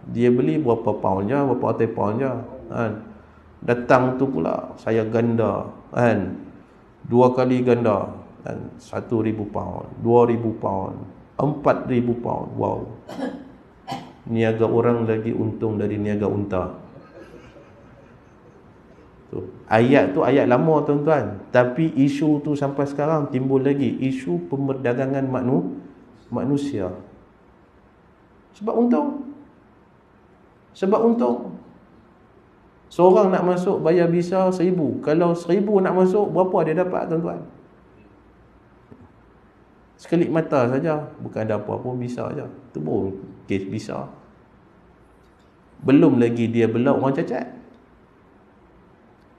Dia beli berapa pound je, berapa ratus pound je. Datang tu pula saya ganda, 2 kali ganda. 1,000 pound, 2,000 pound, 4,000 pound. Wow. Niaga orang lagi untung dari niaga unta. Ayat tu ayat lama tuan-tuan, tapi isu tu sampai sekarang timbul lagi, isu pemerdagangan manusia. Sebab untung. Seorang nak masuk bayar visa 1,000. Kalau 1,000 nak masuk, berapa dia dapat tuan-tuan? Sekelip mata saja, bukan ada apa pun, visa saja. Itu pun kes visa. Belum lagi dia belau orang cacat.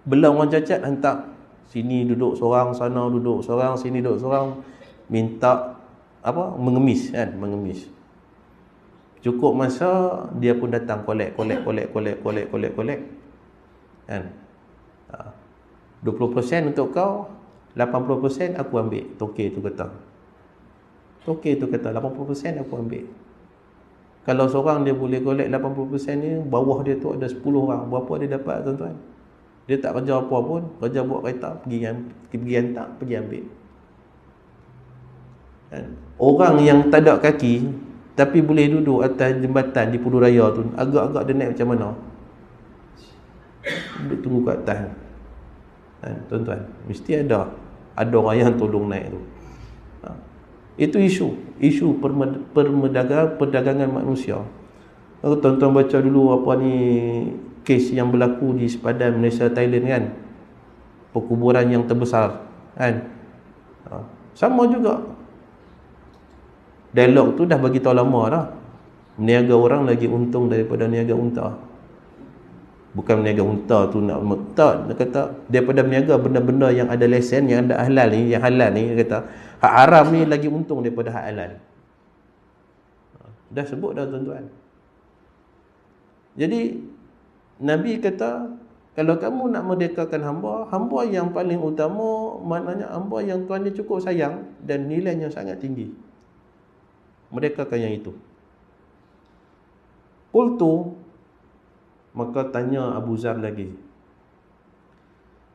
Belau orang cacat hantar sini duduk seorang, sana duduk seorang, sini duduk seorang, minta mengemis kan, mengemis. Cukup masa dia pun datang collect kan. 20% untuk kau, 80% aku ambil. Tokey tu kata 80% aku ambil. Kalau seorang dia boleh collect 80% ni, bawah dia tu ada 10 orang. Berapa dia dapat tuan-tuan? Dia tak kerja apa pun, kerja buat kereta, pergi hantar, pergi ambil. Orang yang tak ada kaki tapi boleh duduk atas jembatan di Pulau Raya tu, agak-agak dia naik macam mana? Dia tunggu kat atas. Tuan-tuan, mesti ada ada orang yang tolong naik tu. Itu isu perdagangan manusia. Kalau tuan-tuan baca dulu apa ni kes yang berlaku di sepadan Malaysia Thailand kan, perkuburan yang terbesar kan. Sama juga, dialog tu dah bagi tahu lama dah. Meniaga orang lagi untung daripada niaga unta. Bukan meniaga unta tu nak tak, dia kata daripada meniaga benda-benda yang ada lesen, yang ada halal ni, yang halal ni, dia kata hak haram ni lagi untung daripada hak halal. Dah sebut dah tuan-tuan. Jadi Nabi kata, kalau kamu nak merdekakan hamba yang paling utama, maknanya hamba yang Tuhan dia cukup sayang dan nilainya sangat tinggi. Merdekakan yang itu. Qultu, maka tanya Abu Zar lagi,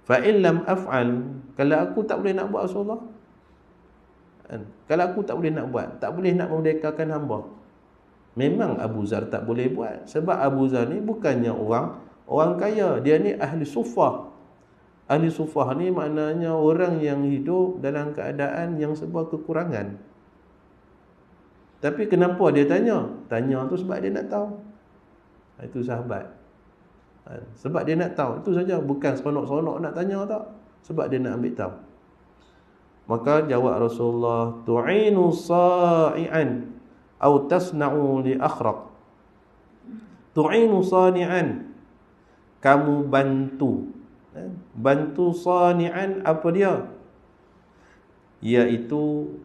fa in lam af'al, kalau aku tak boleh nak buat Rasulullah, kalau aku tak boleh nak buat, tak boleh nak merdekakan hamba. Memang Abu Zar tak boleh buat, sebab Abu Zar ni bukannya orang kaya, dia ni ahli sufah. Ahli sufah ni maknanya orang yang hidup dalam keadaan yang serba kekurangan. Tapi kenapa dia tanya? Tanya tu sebab dia nak tahu. Itu sahabat. Sebab dia nak tahu, itu saja, bukan seronok-seronok nak tanya tak. Sebab dia nak ambil tahu. Maka jawab Rasulullah, tu'inu sa'i'an atau tasna'u li akhraq. Tu'inu sani'an, kamu bantu. Bantu sani'an, apa dia? Iaitu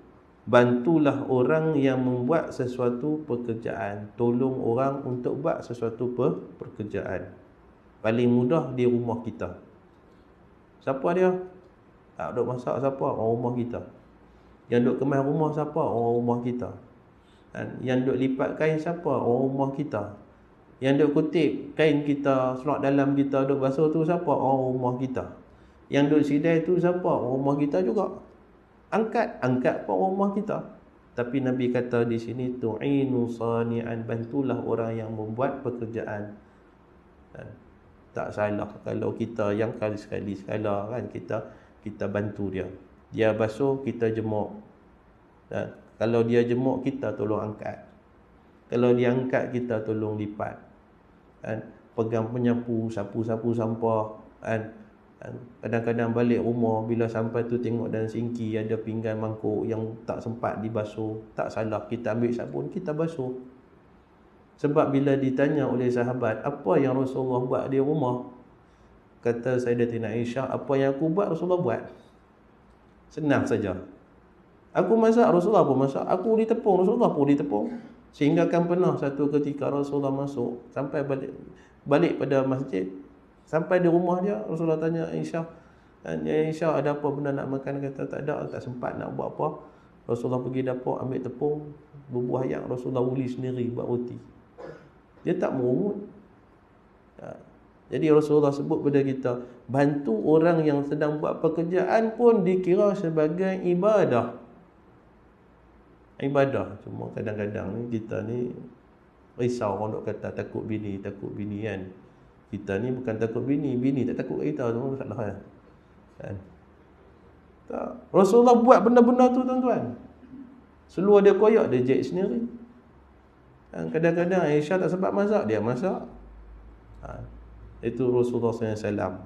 bantulah orang yang membuat sesuatu pekerjaan. Tolong orang untuk buat sesuatu pekerjaan. Paling mudah di rumah kita. Siapa dia? Tak duk masak siapa? Orang rumah kita. Yang duk kemas rumah siapa? Orang rumah kita. Yang duk lipat kain siapa? Orang rumah kita. Yang duk kutip kain kita, selak dalam kita duk basuh tu siapa? Orang rumah kita. Yang duk sidai tu siapa? Orang rumah kita juga. Angkat pun orang rumah kita. Tapi Nabi kata di sini, tu'inu sani'an, bantulah orang yang membuat pekerjaan. Tak salah kalau kita yang sekali kan kita bantu dia. Dia basuh, kita jemur. Kalau dia jemur, kita tolong angkat. Kalau dia angkat, kita tolong lipat. Pegang penyapu, sapu-sapu sampah. Kadang-kadang balik rumah, bila sampai tu tengok dalam sinki ada pinggan mangkuk yang tak sempat dibasuh. Tak salah, kita ambil sabun, kita basuh. Sebab bila ditanya oleh sahabat, apa yang Rasulullah buat di rumah? Kata Sayyidatina Aisyah, apa yang aku buat Rasulullah buat. Senang saja. Aku masak, Rasulullah pun masak. Aku ditepung, Rasulullah pun ditepung. Sehingga kan pernah satu ketika Rasulullah masuk, sampai balik pada masjid, sampai di rumah dia, Rasulullah tanya Aisyah, Aisyah ada apa benda nak makan? Kata tak ada, tak sempat nak buat apa. Rasulullah pergi dapur, ambil tepung, berbuah yang Rasulullah uli sendiri buat roti. Dia tak merungut. Jadi Rasulullah sebut pada kita, bantu orang yang sedang buat pekerjaan pun dikira sebagai ibadah. Ibadah. Cuma kadang-kadang ni kita ni risau, orang duk kata takut bini kan. Kita ni bukan takut bini tak takut kita tu masalah kan. Tak. Rasulullah buat benda-benda tu tuan-tuan. Seluar dia koyak, dia jahit sendiri. Kadang-kadang Aisyah tak sempat masak, dia masak. Itu Rasulullah SAW.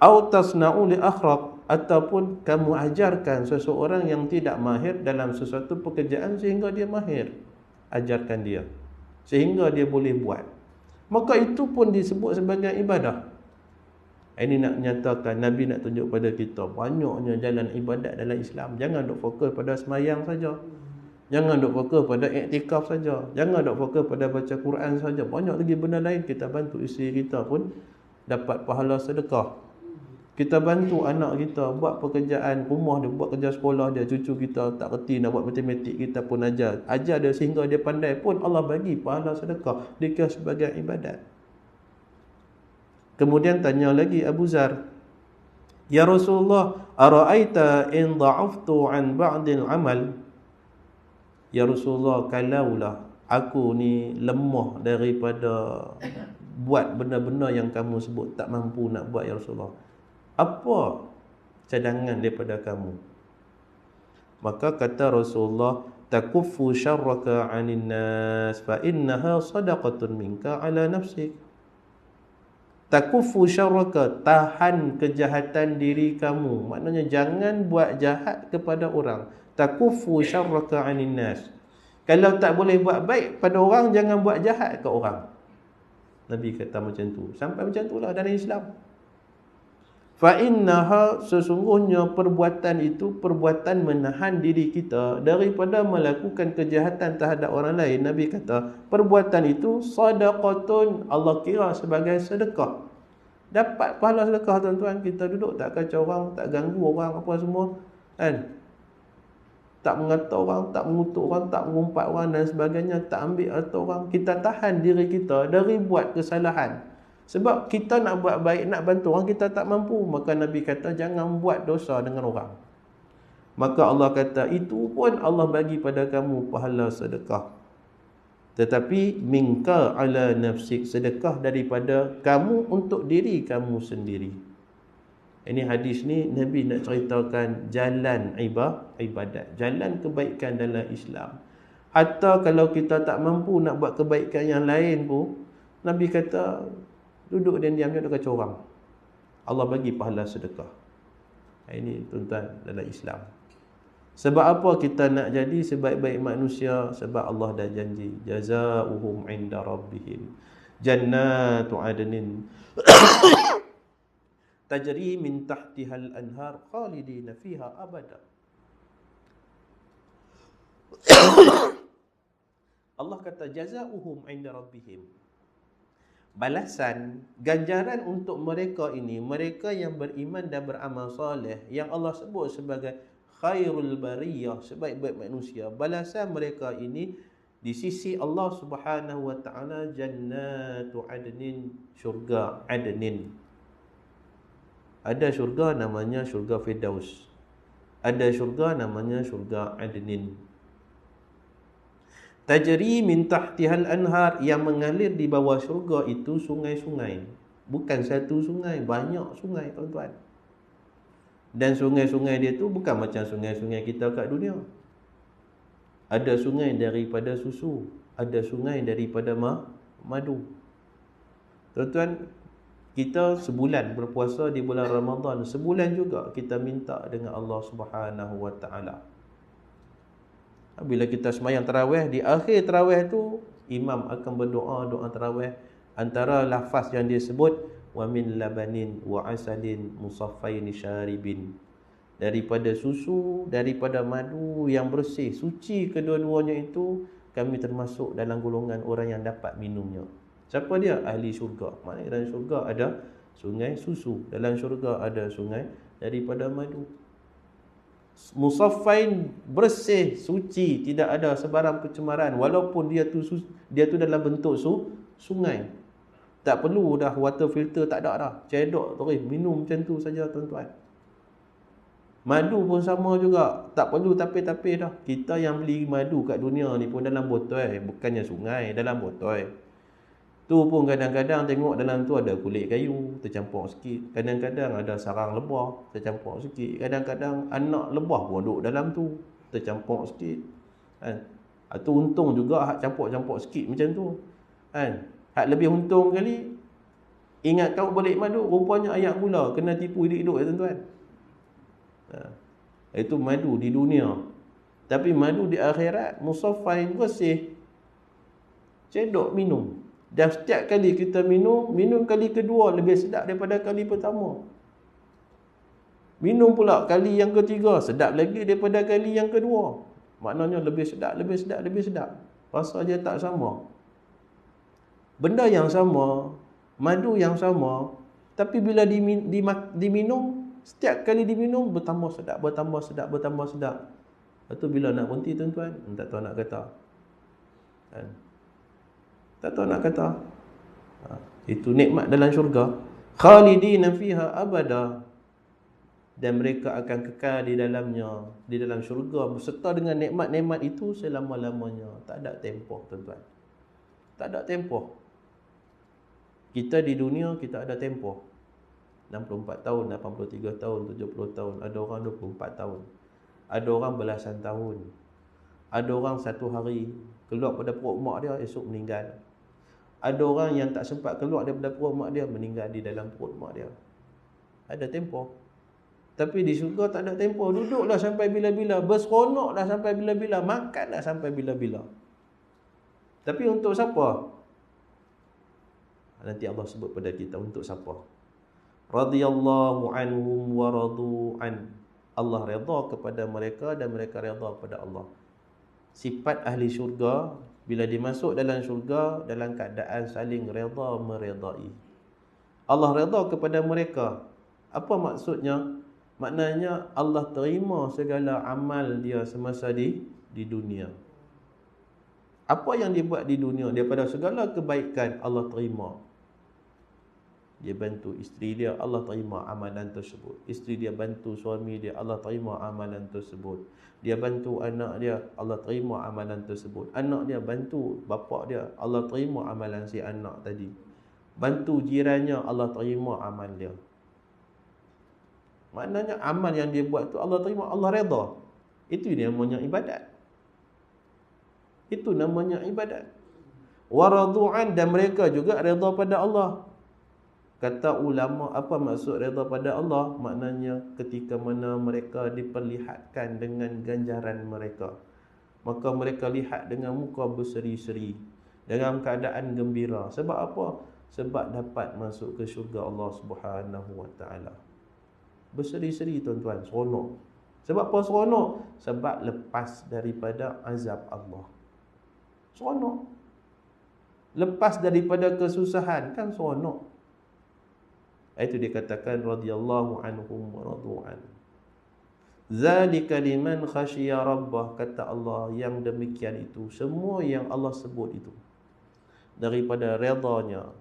Au tasna'u li akhraq, ataupun kamu ajarkan seseorang yang tidak mahir dalam sesuatu pekerjaan sehingga dia mahir. Ajarkan dia sehingga dia boleh buat. Maka itu pun disebut sebagai ibadah. Ini nak menyatakan, Nabi nak tunjuk pada kita banyaknya jalan ibadat dalam Islam. Jangan duk fokus pada semayang saja. Jangan duk fokus pada iktikaf saja. Jangan duk fokus pada baca Quran saja. Banyak lagi benda lain. Kita bantu isteri kita pun dapat pahala sedekah. Kita bantu anak kita buat pekerjaan rumah dia, buat kerja sekolah dia. Cucu kita tak reti nak buat matematik, kita pun ajar dia sehingga dia pandai pun Allah bagi pahala sedekah, dikira sebagai ibadat. Kemudian tanya lagi Abu Zar, ya Rasulullah, ara'aita in da'aftu an ba'dil amal? Ya Rasulullah, kalaulah aku ni lemah daripada buat benda-benda yang kamu sebut, tak mampu nak buat ya Rasulullah, apa cadangan daripada kamu. Maka kata Rasulullah, takuffu syarraka 'anil nas fa innaha sadaqatun minka 'ala nafsik. Takuffu syarraka, tahan kejahatan diri kamu. Maknanya jangan buat jahat kepada orang. Takuffu syarraka 'anil nas. Kalau tak boleh buat baik pada orang, jangan buat jahat ke orang. Nabi kata macam tu. Sampai macam itulah dalam Islam. Fa innaha, sesungguhnya perbuatan itu perbuatan menahan diri kita daripada melakukan kejahatan terhadap orang lain. Nabi kata perbuatan itu sadaqatun, Allah kira sebagai sedekah. Dapat pahala sedekah tuan-tuan. Kita duduk tak kacau orang, tak ganggu orang apa semua, kan? Tak mengata orang, tak mengutuk orang, tak mengumpat orang dan sebagainya, tak ambil harta orang. Kita tahan diri kita dari buat kesalahan. Sebab kita nak buat baik, nak bantu orang, kita tak mampu. Maka Nabi kata jangan buat dosa dengan orang. Maka Allah kata itu pun Allah bagi pada kamu pahala sedekah. Tetapi minka ala nafsik, sedekah daripada kamu untuk diri kamu sendiri. Ini hadis ni Nabi nak ceritakan jalan ibadat, jalan kebaikan dalam Islam. Hatta kalau kita tak mampu nak buat kebaikan yang lain pun, Nabi kata duduk diam-diamnya dekat orang, Allah bagi pahala sedekah. Ini tuan-tuan dalam Islam. Sebab apa kita nak jadi sebaik-baik manusia? Sebab Allah dah janji, jazaohum inda rabbihim jannatu adnin tajri min tahtihal anhar khalidina fiha abada. Allah kata jazaohum inda rabbihim, balasan, ganjaran untuk mereka ini, mereka yang beriman dan beramal soleh, yang Allah sebut sebagai khairul bariyah, sebaik-baik manusia, balasan mereka ini di sisi Allah Subhanahu wa taala jannatu adnin, syurga adnin. Ada syurga namanya syurga Firdaus, ada syurga namanya syurga adnin. Tajri min tahtihal anhar, yang mengalir di bawah syurga itu sungai-sungai. Bukan satu sungai, banyak sungai tuan-tuan. Dan sungai-sungai dia tu bukan macam sungai-sungai kita kat dunia. Ada sungai daripada susu, ada sungai daripada madu. Tuan-tuan, kita sebulan berpuasa di bulan Ramadan, sebulan juga kita minta dengan Allah Subhanahu wa taala. Bila kita sembahyang tarawih, di akhir tarawih tu imam akan berdoa doa tarawih. Antara lafaz yang dia sebut, wa min labanin wa asalin musaffaini syaribin, daripada susu, daripada madu yang bersih, suci kedua-duanya itu, kami termasuk dalam golongan orang yang dapat minumnya. Siapa dia? Ahli syurga. Maknanya dalam syurga ada sungai susu, dalam syurga ada sungai daripada madu. Musaffain, bersih, suci, tidak ada sebarang pencemaran, walaupun dia tu dalam bentuk sungai. Tak perlu dah water filter, tak ada dah. Cedok terus minum macam tu saja tuan-tuan. Madu pun sama juga, tak perlu tapis-tapis dah. Kita yang beli madu kat dunia ni pun dalam botol, bukannya sungai, dalam botol. Tu pun kadang-kadang tengok dalam tu ada kulit kayu tercampur sikit, kadang-kadang ada sarang lebah tercampur sikit, kadang-kadang anak lebah pun duduk dalam tu tercampur sikit, kan? Tu untung juga hak campur-campur sikit macam tu, kan? Hak lebih untung kali, ingat kau balik madu, rupanya ayak gula, kena tipu hidup-hidup ya tuan-tuan. Itu madu di dunia. Tapi madu di akhirat musaffain, bersih, cedok minum. Dan setiap kali kita minum kali kedua lebih sedap daripada kali pertama. Minum pula kali yang ketiga, sedap lagi daripada kali yang kedua. Maknanya lebih sedap, lebih sedap, lebih sedap. Rasa dia tak sama. Benda yang sama, madu yang sama, tapi bila diminum, setiap kali diminum bertambah sedap, bertambah sedap, bertambah sedap. Lepas tu bila nak berhenti tuan-tuan, tak tahu nak kata, kan? Tak tahu nak kata. Itu nikmat dalam syurga. Khalidina fiha abada, dan mereka akan kekal di dalamnya, di dalam syurga beserta dengan nikmat-nikmat itu selama-lamanya. Tak ada tempoh tuan-tuan. Tak ada tempoh. Kita di dunia kita ada tempoh. 64 tahun, 83 tahun, 70 tahun. Ada orang 24 tahun. Ada orang belasan tahun. Ada orang satu hari keluar pada perut mak dia, esok meninggal. Ada orang yang tak sempat keluar daripada perut mak dia, meninggal di dalam perut mak dia. Ada tempoh. Tapi di syurga tak ada tempoh. Duduklah sampai bila-bila, berseronoklah sampai bila-bila, makanlah sampai bila-bila. Tapi untuk siapa? Nanti Allah sebut pada kita untuk siapa. Radhiyallahu anhum wa radu an. Allah redha kepada mereka dan mereka redha kepada Allah. Sifat ahli syurga, bila dimasuk dalam syurga, dalam keadaan saling redha meredai. Allah redha kepada mereka. Apa maksudnya? Maknanya Allah terima segala amal dia semasa di dunia. Apa yang dia buat di dunia, daripada segala kebaikan Allah terima. Dia bantu isteri dia, Allah terima amalan tersebut. Isteri dia bantu suami dia, Allah terima amalan tersebut. Dia bantu anak dia, Allah terima amalan tersebut. Anak dia bantu bapa dia, Allah terima amalan si anak tadi. Bantu jirannya, Allah terima amal dia. Maknanya amal yang dia buat tu Allah terima, Allah redha. Itu dia namanya ibadat. Itu namanya ibadat. Waradu'an, dan mereka juga redha pada Allah. Kata ulama, apa maksud redha pada Allah? Maknanya ketika mana mereka diperlihatkan dengan ganjaran mereka, maka mereka lihat dengan muka berseri-seri, dalam keadaan gembira. Sebab apa? Sebab dapat masuk ke syurga Allah Subhanahu wa taala. Berseri-seri tuan-tuan, seronok. Sebab apa seronok? Sebab lepas daripada azab Allah. Seronok. Lepas daripada kesusahan, kan seronok. Itu dikatakan radhiyallahu anhum wa radu'an. Zalika liman khasyiya rabbah, kata Allah, yang demikian itu, semua yang Allah sebut itu, daripada redanya,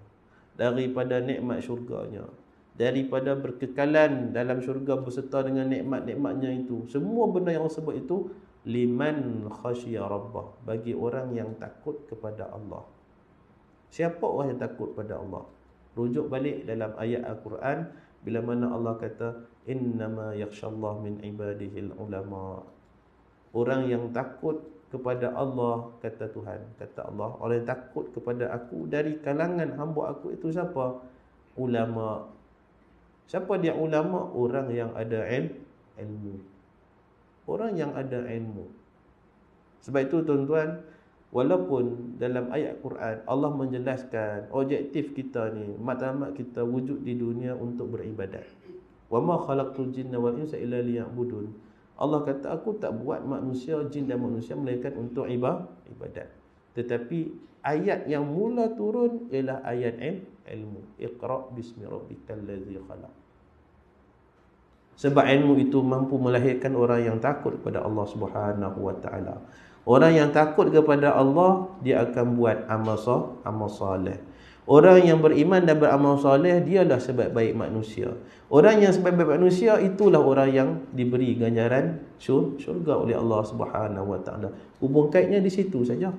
daripada nikmat syurganya, daripada berkekalan dalam syurga beserta dengan nikmat-nikmatnya itu, semua benda yang Allah sebut itu liman khasyiya rabbah, bagi orang yang takut kepada Allah. Siapa orang yang takut pada Allah? Rujuk balik dalam ayat Al-Quran, bila mana Allah kata innama yakhshallah min ibadihil ulama. Orang yang takut kepada Allah, kata Tuhan, kata Allah, orang yang takut kepada aku dari kalangan hamba aku itu siapa? Ulama. Siapa dia ulama? Orang yang ada ilmu. Orang yang ada ilmu. Sebab itu tuan-tuan, walaupun dalam ayat Quran Allah menjelaskan objektif kita ni, matlamat kita wujud di dunia untuk beribadat. Wa ma khalaqtul jinna wal insa illa liya'budun. Allah kata aku tak buat manusia, jin dan manusia melainkan untuk ibadat. Tetapi ayat yang mula turun ialah ayat ilmu. Iqra bismi rabbikal ladzi khalaq. Sebab ilmu itu mampu melahirkan orang yang takut kepada Allah Subhanahu wa taala. Orang yang takut kepada Allah, dia akan buat amal soleh. Orang yang beriman dan beramal soleh, dialah sebaik-baik manusia. Orang yang sebaik-baik manusia, itulah orang yang diberi ganjaran syurga oleh Allah Subhanahu wa taala. Hubung kaitnya di situ saja.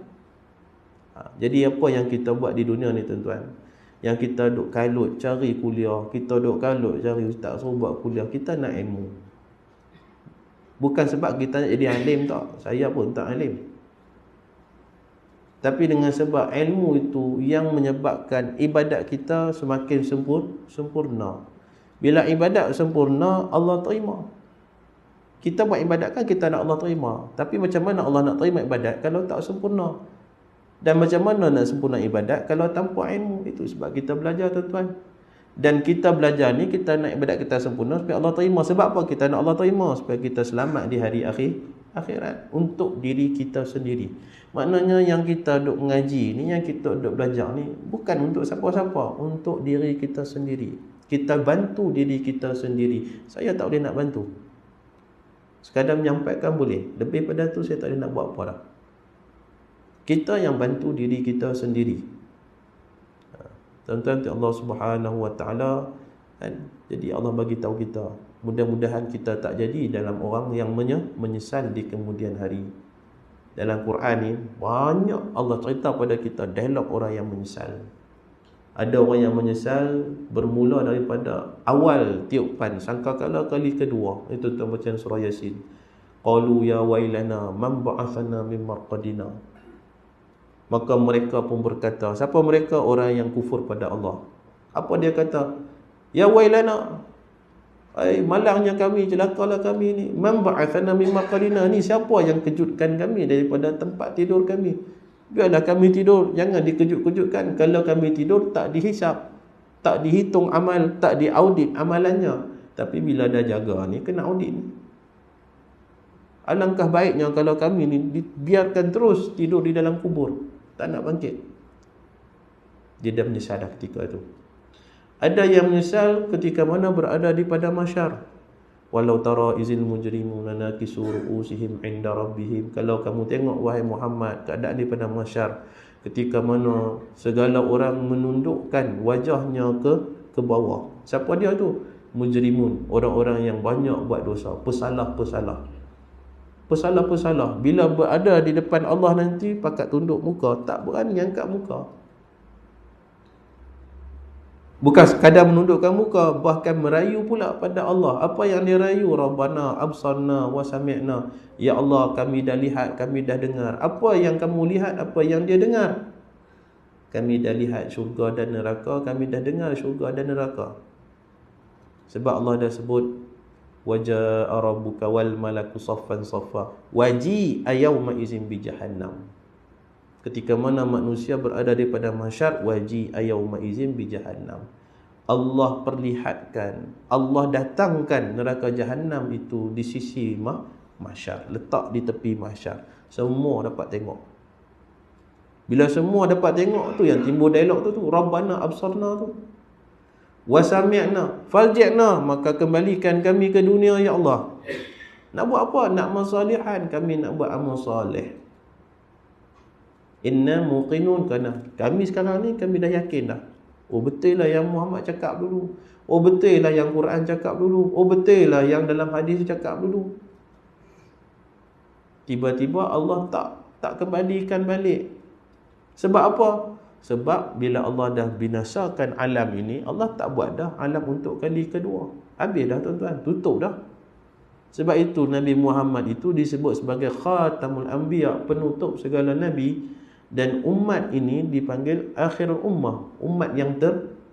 Jadi apa yang kita buat di dunia ni tuan-tuan? Yang kita duk kalut cari kuliah, kita duk kalut cari ustaz suruh buat kuliah, kita nak ilmu. Bukan sebab kita nak jadi alim tak. Saya pun tak alim. Tapi dengan sebab ilmu itu yang menyebabkan ibadat kita semakin sempurna. Bila ibadat sempurna, Allah terima. Kita buat ibadat kan kita nak Allah terima. Tapi macam mana Allah nak terima ibadat kalau tak sempurna? Dan macam mana nak sempurna ibadat kalau tanpa ilmu? Itu sebab kita belajar tuan-tuan. Dan kita belajar ni, kita nak ibadat kita sempurna supaya Allah terima. Sebab apa kita nak Allah terima? Supaya kita selamat di hari akhirat. Untuk diri kita sendiri. Maknanya yang kita duk mengaji ni, yang kita duk belajar ni, bukan untuk siapa-siapa, untuk diri kita sendiri. Kita bantu diri kita sendiri. Saya tak boleh nak bantu. Sekadar menyampaikan boleh. Lebih pada tu saya tak boleh nak buat apa dah. Kita yang bantu diri kita sendiri. Tuan-tuan, Allah Subhanahu wa taala kan, jadi Allah bagi tahu kita, mudah-mudahan kita tak jadi dalam orang yang menyesal di kemudian hari. Dalam Quran ni banyak Allah cerita pada kita dialog orang yang menyesal. Ada orang yang menyesal bermula daripada awal tiupan sangkakala kali kedua. Itu tuan bacaan surah Yasin. Qalu ya wailana man ba'athana min marqadina. Maka mereka pun berkata, siapa mereka? Orang yang kufur pada Allah. Apa dia kata? Ya wailana, malangnya kami, celakalah kami ni. Man ba'athana min marqadina, ni siapa yang kejutkan kami daripada tempat tidur kami? Biarlah kami tidur, jangan dikejut-kejutkan. Kalau kami tidur tak dihisap, tak dihitung amal, tak diaudit amalannya. Tapi bila dah jaga ni, kena audit ni. Alangkah baiknya kalau kami ni biarkan terus tidur di dalam kubur, tak nak bangkit. Dia dah menyesal dah ketika itu. Ada yang menyesal ketika mana berada di padang mahsyar. Walau tara izil mujrimuna nakisu ru'usihim 'inda rabbihim. Kalau kamu tengok wahai Muhammad keadaan di padang mahsyar ketika mana segala orang menundukkan wajahnya ke bawah. Siapa dia tu? Mujrimun, orang-orang yang banyak buat dosa, pesalah-pesalah. Pesalah-pesalah bila berada di depan Allah nanti pakat tunduk muka, tak berani angkat muka. Bukan sekadar menundukkan muka, bahkan merayu pula pada Allah. Apa yang dia rayu? Rabbana absarna wa sami'na. Ya Allah, kami dah lihat, kami dah dengar. Apa yang kamu lihat, apa yang dia dengar? Kami dah lihat syurga dan neraka, kami dah dengar syurga dan neraka. Sebab Allah dah sebut waja'a rabbuka wal malaku saffan saffa waji'a yawma izin bi jahannam. Ketika mana manusia berada di padang mahsyar, waji'a yawma izin bi jahannam. Allah perlihatkan, Allah datangkan neraka jahannam itu di sisi mahsyar, letak di tepi mahsyar. Semua dapat tengok. Bila semua dapat tengok tu, yang timbul dialog tu Rabbana absarna tu wa sami'na farji'na, maka kembalikan kami ke dunia ya Allah. Nak buat apa? Nak masalihan, kami nak buat amal soleh. Inna muqinun, kerana kami sekarang ni kami dah yakin dah. Oh betul lah yang Muhammad cakap dulu. Oh betul lah yang Quran cakap dulu. Oh betul lah yang dalam hadis cakap dulu. Tiba-tiba Allah tak kembalikan balik. Sebab apa? Sebab bila Allah dah binasakan alam ini, Allah tak buat dah alam untuk kali kedua. Habis dah tuan-tuan, tutup dah. Sebab itu Nabi Muhammad itu disebut sebagai khatamul anbiya, penutup segala nabi. Dan umat ini dipanggil akhirul ummah, umat yang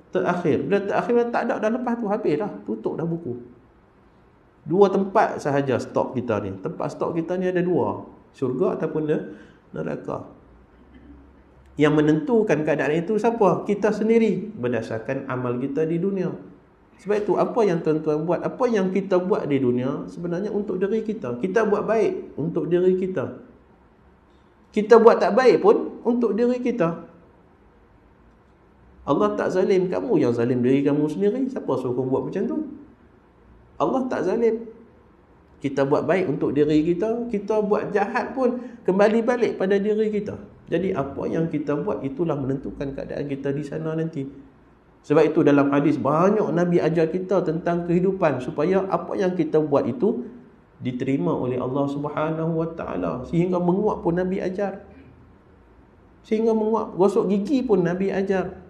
terakhir. Bila terakhir tak ada dah, lepas tu habis dah, tutup dah buku. Dua tempat sahaja stok kita ni. Tempat stok kita ni ada dua, syurga ataupun neraka. Yang menentukan keadaan itu siapa? Kita sendiri, berdasarkan amal kita di dunia. Sebab itu apa yang tuan-tuan buat, apa yang kita buat di dunia sebenarnya untuk diri kita. Kita buat baik untuk diri kita, kita buat tak baik pun untuk diri kita. Allah tak zalim, kamu yang zalim diri kamu sendiri. Siapa suruh buat macam tu? Allah tak zalim. Kita buat baik untuk diri kita, kita buat jahat pun kembali balik pada diri kita. Jadi apa yang kita buat itulah menentukan keadaan kita di sana nanti. Sebab itu dalam hadis banyak Nabi ajar kita tentang kehidupan, supaya apa yang kita buat itu diterima oleh Allah Subhanahu Wa Taala. Sehingga menguap pun Nabi ajar. Sehingga menguap, gosok gigi pun Nabi ajar.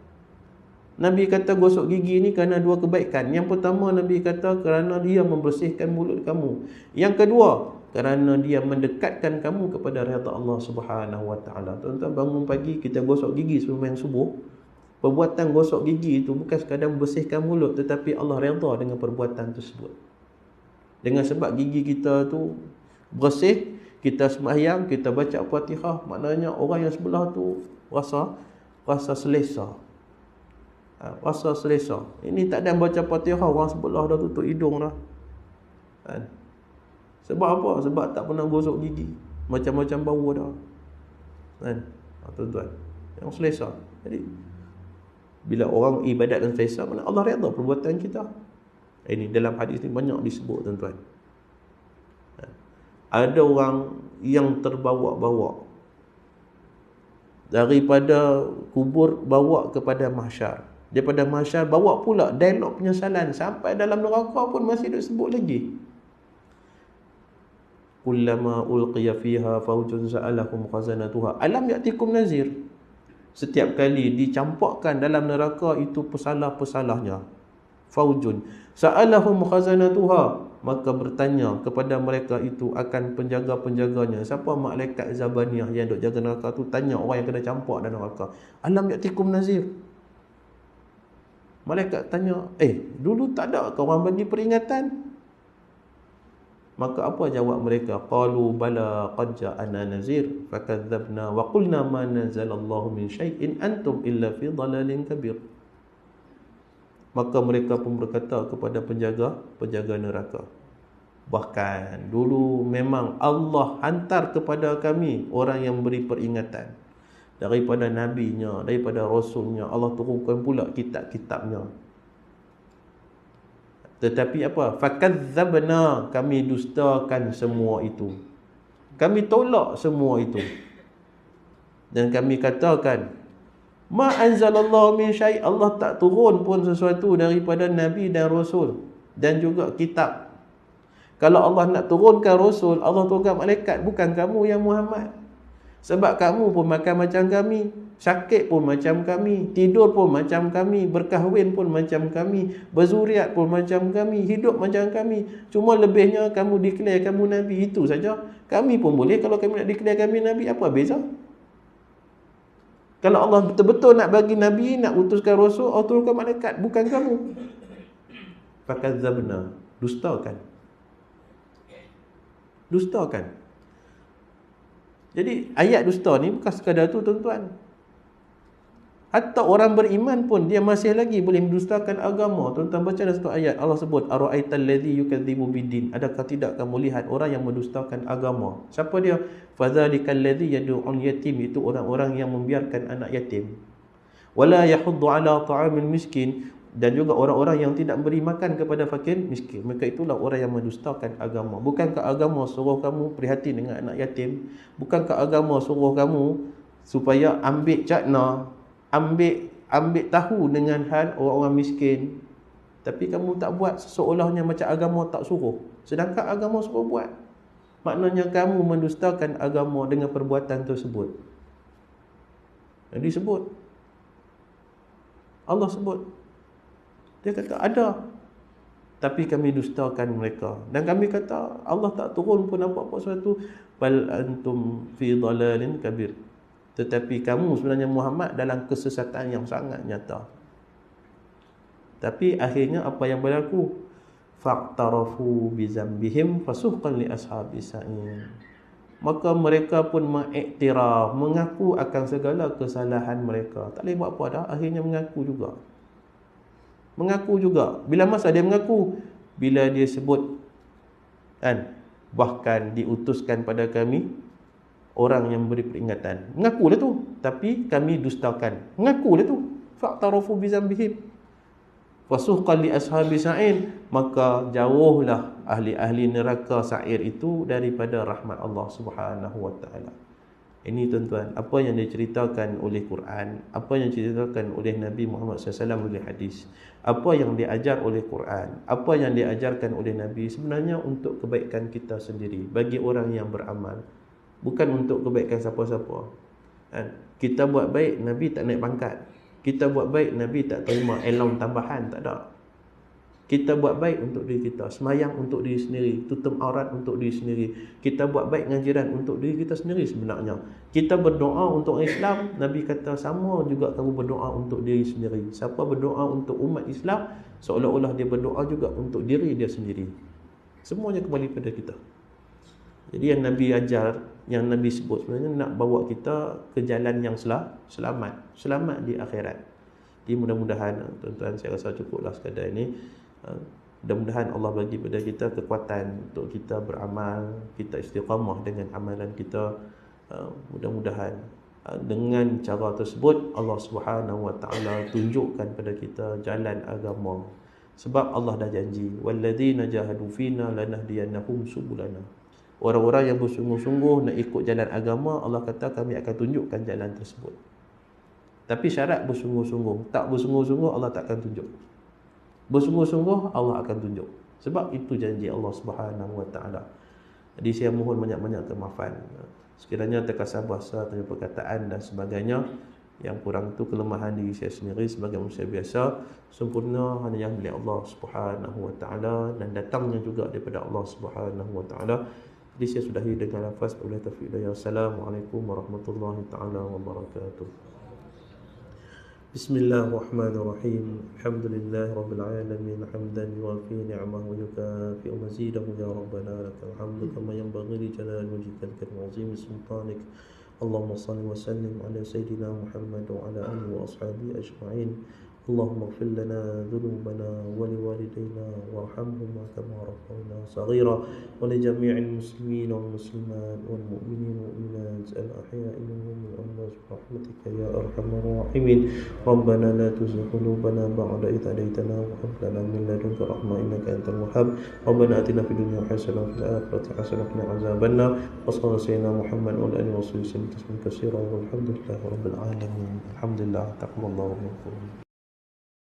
Nabi kata gosok gigi ni kerana dua kebaikan. Yang pertama Nabi kata kerana dia membersihkan mulut kamu. Yang kedua, kerana dia mendekatkan kamu kepada redha Allah Subhanahu Wa Taala. Tuan-tuan bangun pagi kita gosok gigi sebelum subuh. Perbuatan gosok gigi itu bukan sekadar membersihkan mulut, tetapi Allah redha dengan perbuatan tersebut. Dengan sebab gigi kita tu bersih, kita sembahyang, kita baca Fatihah, maknanya orang yang sebelah tu rasa selesa. Rasa selesa. Ini tak ada baca Fatihah, orang sebelah dah tutup hidung dah. Sebab apa? Sebab tak pernah gosok gigi. Macam-macam bau dah. Tuan-tuan, yang selesa. Jadi bila orang ibadat dan selesa, mana Allah redha perbuatan kita. Ini dalam hadis ni banyak disebut tuan-tuan. Ada orang yang terbawa-bawa daripada kubur bawa kepada mahsyar. Daripada mahsyar bawa pula dialog penyesalan sampai dalam neraka pun masih disebut lagi. Kullama ulqiya fiha faujun sa'alahum khazanatuha alam ya'tikum nazir. setiap kali dicampakkan dalam neraka itu pesalah-pesalahnya. Faujun sa'alahum khazanatuha, maka bertanya kepada mereka itu akan penjaga-penjaganya. Siapa malaikat Zabaniyah yang duk jaga neraka tu, tanya orang yang kena campak dalam neraka, alam ya'tikum nazir? Malaikat tanya, dulu tak ada ke orang bagi peringatan? Maka apa jawab mereka? Qalu bala qad ja'ana nazir fakadzabna wa qulna ma nazzalallahu min syai'in antum illa fi dhalalin kabir. Maka mereka pun berkata kepada penjaga neraka, bahkan dulu memang Allah hantar kepada kami orang yang beri peringatan daripada nabinya, daripada rasulnya. Allah turunkan pula kitab-kitabnya. Tetapi apa? Fakadzabna, kami dustakan semua itu. Kami tolak semua itu. Dan kami katakan, ma anzalallahu min syai', Allah tak turun pun sesuatu daripada nabi dan rasul dan juga kitab. Kalau Allah nak turunkan rasul, Allah turunkan malaikat, bukan kamu yang Muhammad. Sebab kamu pun makan macam kami, sakit pun macam kami, tidur pun macam kami, berkahwin pun macam kami, berzuriat pun macam kami, hidup macam kami. Cuma lebihnya kamu declare kamu Nabi, itu saja. Kami pun boleh, kalau kami nak declare kami Nabi, apa beza? Kalau Allah betul-betul nak bagi Nabi, nak utuskan Rasul, Allah turunkan malaikat, bukan kamu. Fakadzabna, dustakan. Dustakan. Jadi ayat dusta ni bukan sekadar tu tuan-tuan. Hatta orang beriman pun dia masih lagi boleh mendustakan agama. Tuan-tuan baca dalam satu ayat Allah sebut ara'aital ladzi yukadzibu biddin. Adakah tidak kamu lihat orang yang mendustakan agama? Siapa dia? Fadzalikal ladzi yad'un yatim, itu orang-orang yang membiarkan anak yatim. Wala yahuddu ala ta'amil miskin, dan juga orang-orang yang tidak beri makan kepada fakir miskin. Maka itulah orang yang mendustakan agama. Bukankah agama suruh kamu prihatin dengan anak yatim? Bukankah agama suruh kamu supaya ambil cakna, ambil tahu dengan hal orang-orang miskin? Tapi kamu tak buat, seolah-olahnya macam agama tak suruh, sedangkan agama suruh buat. Maknanya kamu mendustakan agama dengan perbuatan tersebut. Jadi sebut, Allah sebut, dia kata ada, tapi kami dustakan mereka. Dan kami kata Allah tak turun pun apa-apa sesuatu. Bal antum fi dhalalin kabir, tetapi kamu sebenarnya Muhammad dalam kesesatan yang sangat nyata. Tapi akhirnya apa yang berlaku? Faqtarafu bi zambihim fasuhqan li ashabis sa'ir. Maka mereka pun mengiktiraf, mengaku akan segala kesalahan mereka. Tak boleh buat apa dah, akhirnya mengaku juga. Mengaku juga. Bila masa dia mengaku? Bila dia sebut, kan, bahkan diutuskan pada kami orang yang beri peringatan. Mengaku dah tu, tapi kami dustakan. Mengaku dah tu. Fa'tarafu bi zambihim fasuhqan li ashabis sa'ir, maka jauhlah ahli-ahli neraka sa'ir itu daripada rahmat Allah Subhanahu wa taala. Ini tuan-tuan, apa yang diceritakan oleh Quran, apa yang diceritakan oleh Nabi Muhammad SAW oleh hadis, apa yang diajar oleh Quran, apa yang diajarkan oleh Nabi, sebenarnya untuk kebaikan kita sendiri, bagi orang yang beramal, bukan untuk kebaikan siapa-siapa. Kita buat baik, Nabi tak naik pangkat. Kita buat baik, Nabi tak terima allowance tambahan, tak ada. Kita buat baik untuk diri kita, semayang untuk diri sendiri, tutup aurat untuk diri sendiri. Kita buat baik ngajiran untuk diri kita sendiri sebenarnya. Kita berdoa untuk Islam, Nabi kata sama juga kamu berdoa untuk diri sendiri. Siapa berdoa untuk umat Islam, seolah-olah dia berdoa juga untuk diri dia sendiri. Semuanya kembali pada kita. Jadi yang Nabi ajar, yang Nabi sebut sebenarnya nak bawa kita ke jalan yang selamat di akhirat. Jadi mudah-mudahan tuan-tuan, saya rasa cukuplah sekadar ini. Mudah-mudahan Allah bagi pada kita kekuatan untuk kita beramal, kita istiqamah dengan amalan kita. Mudah-mudahan dengan cara tersebut Allah Subhanahu wa taala tunjukkan pada kita jalan agama. Sebab Allah dah janji, walladzina jahadu fina lanahdiyannahum subulana. Orang-orang yang bersungguh-sungguh nak ikut jalan agama, Allah kata kami akan tunjukkan jalan tersebut. Tapi syarat bersungguh-sungguh. Tak bersungguh-sungguh Allah tak akan tunjuk. Bersungguh-sungguh Allah akan tunjuk. Sebab itu janji Allah Subhanahu wa taala. Jadi saya mohon banyak-banyak kemaafan. Sekiranya terkasar bahasa, perkataan dan sebagainya, Yang kurang itu kelemahan diri saya sendiri sebagai manusia biasa. Sempurna hanya yang milik Allah Subhanahu wa taala dan datangnya juga daripada Allah Subhanahu wa taala. Jadi saya sudahi dengan lafaz wabillahi taufiq hidayah. Assalamualaikum warahmatullahi taala wabarakatuh. Bismillahirrahmanirrahim. Alhamdulillahi rabbil alamin hamdan yuwafi ni'amahu wa yukafi'u mazidahu ya rabbana lakal hamdu kama yanbaghi li jalali wajhikal karim wa 'azimi sultanik. Allahumma salli wa sallim ala sayyidina Muhammad wa ala alihi wa ashabihi ajma'in. اللهم اغفر لنا ذنوبنا ولوالدينا وارحمهما كما ربونا صغيرا ولجميع المسلمين والمسلمات والمؤمنين والمؤمنات الأحياء منهم والأموات برحمتك يا أرحم الراحمين ربنا لا تزغ قلوبنا بعد إذ هديتنا وهب لنا من لدنك رحمة إنك أنت الوهاب ربنا آتنا في الدنيا حسنة وفي الآخرة حسنة وقنا عذاب النار وصلى الله سيدنا محمد وعلى آله وصحبه وسلم تسليما كثيرا والحمد لله رب العالمين الحمد لله تقبل الله منكم.